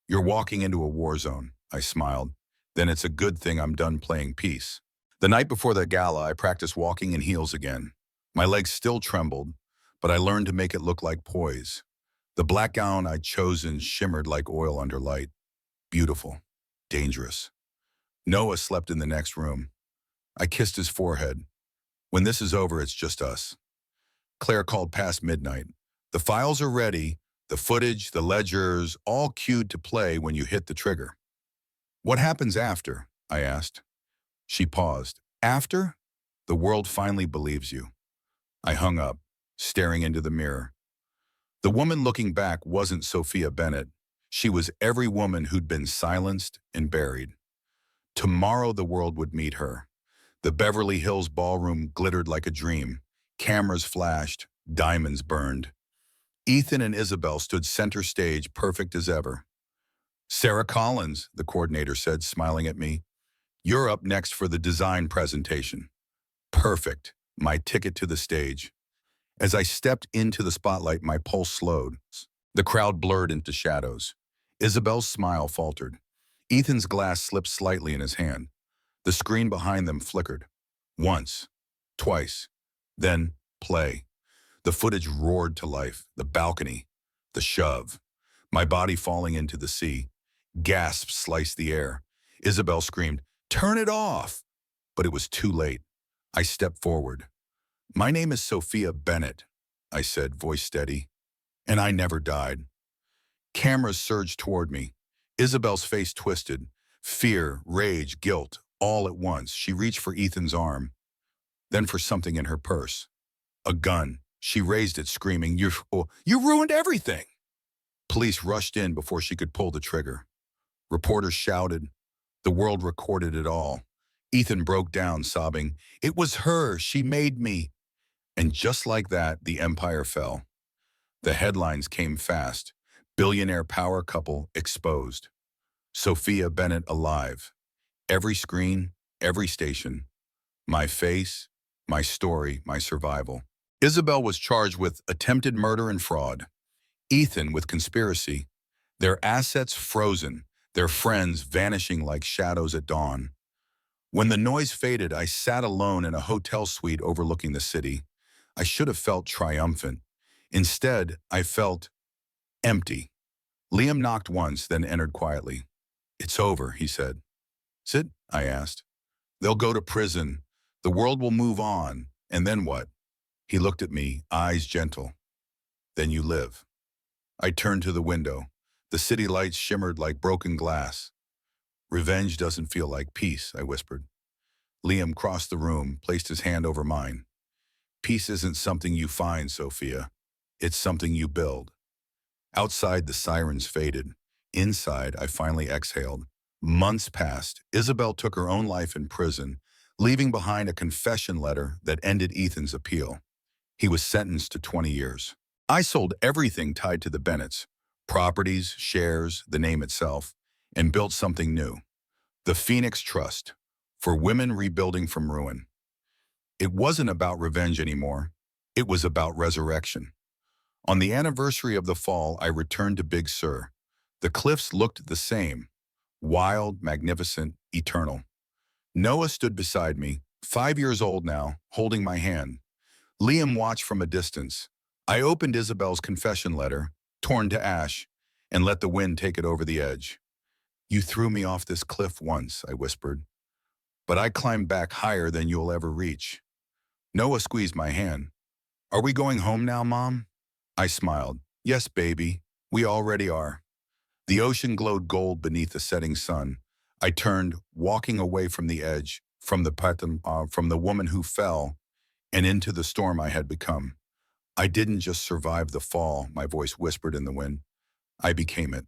Speaker 1: "You're walking into a war zone," I smiled. "Then it's a good thing I'm done playing peace." The night before the gala, I practiced walking in heels again. My legs still trembled, but I learned to make it look like poise. The black gown I'd chosen shimmered like oil under light. Beautiful. Dangerous. Noah slept in the next room. I kissed his forehead. "When this is over, it's just us." Claire called past midnight. "The files are ready, the footage, the ledgers, all cued to play when you hit the trigger." "What happens after?" I asked. She paused. "After? The world finally believes you." I hung up, staring into the mirror. The woman looking back wasn't Sophia Bennett. She was every woman who'd been silenced and buried. Tomorrow the world would meet her. The Beverly Hills ballroom glittered like a dream. Cameras flashed, diamonds burned. Ethan and Isabel stood center stage, perfect as ever. "Sarah Collins," the coordinator said, smiling at me. "You're up next for the design presentation." Perfect. My ticket to the stage. As I stepped into the spotlight, my pulse slowed. The crowd blurred into shadows. Isabel's smile faltered. Ethan's glass slipped slightly in his hand. The screen behind them flickered. Once. Twice. Then, play. The footage roared to life. The balcony. The shove. My body falling into the sea. Gasps sliced the air. Isabel screamed, "Turn it off!" But it was too late. I stepped forward. "My name is Sophia Bennett," I said, voice steady. "And I never died." Cameras surged toward me. Isabel's face twisted. Fear, rage, guilt, all at once. She reached for Ethan's arm, then for something in her purse. A gun. She raised it, screaming, You ruined everything!" Police rushed in before she could pull the trigger. Reporters shouted. The world recorded it all. Ethan broke down, sobbing, "It was her. She made me." And just like that, the empire fell. The headlines came fast. Billionaire power couple exposed. Sophia Bennett alive. Every screen, every station. My face, my story, my survival. Isabel was charged with attempted murder and fraud. Ethan with conspiracy. Their assets frozen, their friends vanishing like shadows at dawn. When the noise faded, I sat alone in a hotel suite overlooking the city. I should have felt triumphant. Instead, I felt empty. Liam knocked once, then entered quietly. "It's over," he said. "Sit?" I asked. "They'll go to prison. The world will move on. And then what?" He looked at me, eyes gentle. "Then you live." I turned to the window. The city lights shimmered like broken glass. "Revenge doesn't feel like peace," I whispered. Liam crossed the room, placed his hand over mine. "Peace isn't something you find, Sophia. It's something you build." Outside, the sirens faded. Inside, I finally exhaled. Months passed. Isabel took her own life in prison, leaving behind a confession letter that ended Ethan's appeal. He was sentenced to 20 years. I sold everything tied to the Bennetts, properties, shares, the name itself, and built something new. The Phoenix Trust, for women rebuilding from ruin. It wasn't about revenge anymore. It was about resurrection. On the anniversary of the fall, I returned to Big Sur. The cliffs looked the same, wild, magnificent, eternal. Noah stood beside me, 5 years old now, holding my hand. Liam watched from a distance. I opened Isabel's confession letter, torn to ash, and let the wind take it over the edge. "You threw me off this cliff once," I whispered, "but I climbed back higher than you'll ever reach." Noah squeezed my hand. "Are we going home now, Mom?" I smiled. "Yes, baby, we already are." The ocean glowed gold beneath the setting sun. I turned, walking away from the edge, from the woman who fell, and into the storm I had become. I didn't just survive the fall, my voice whispered in the wind. I became it.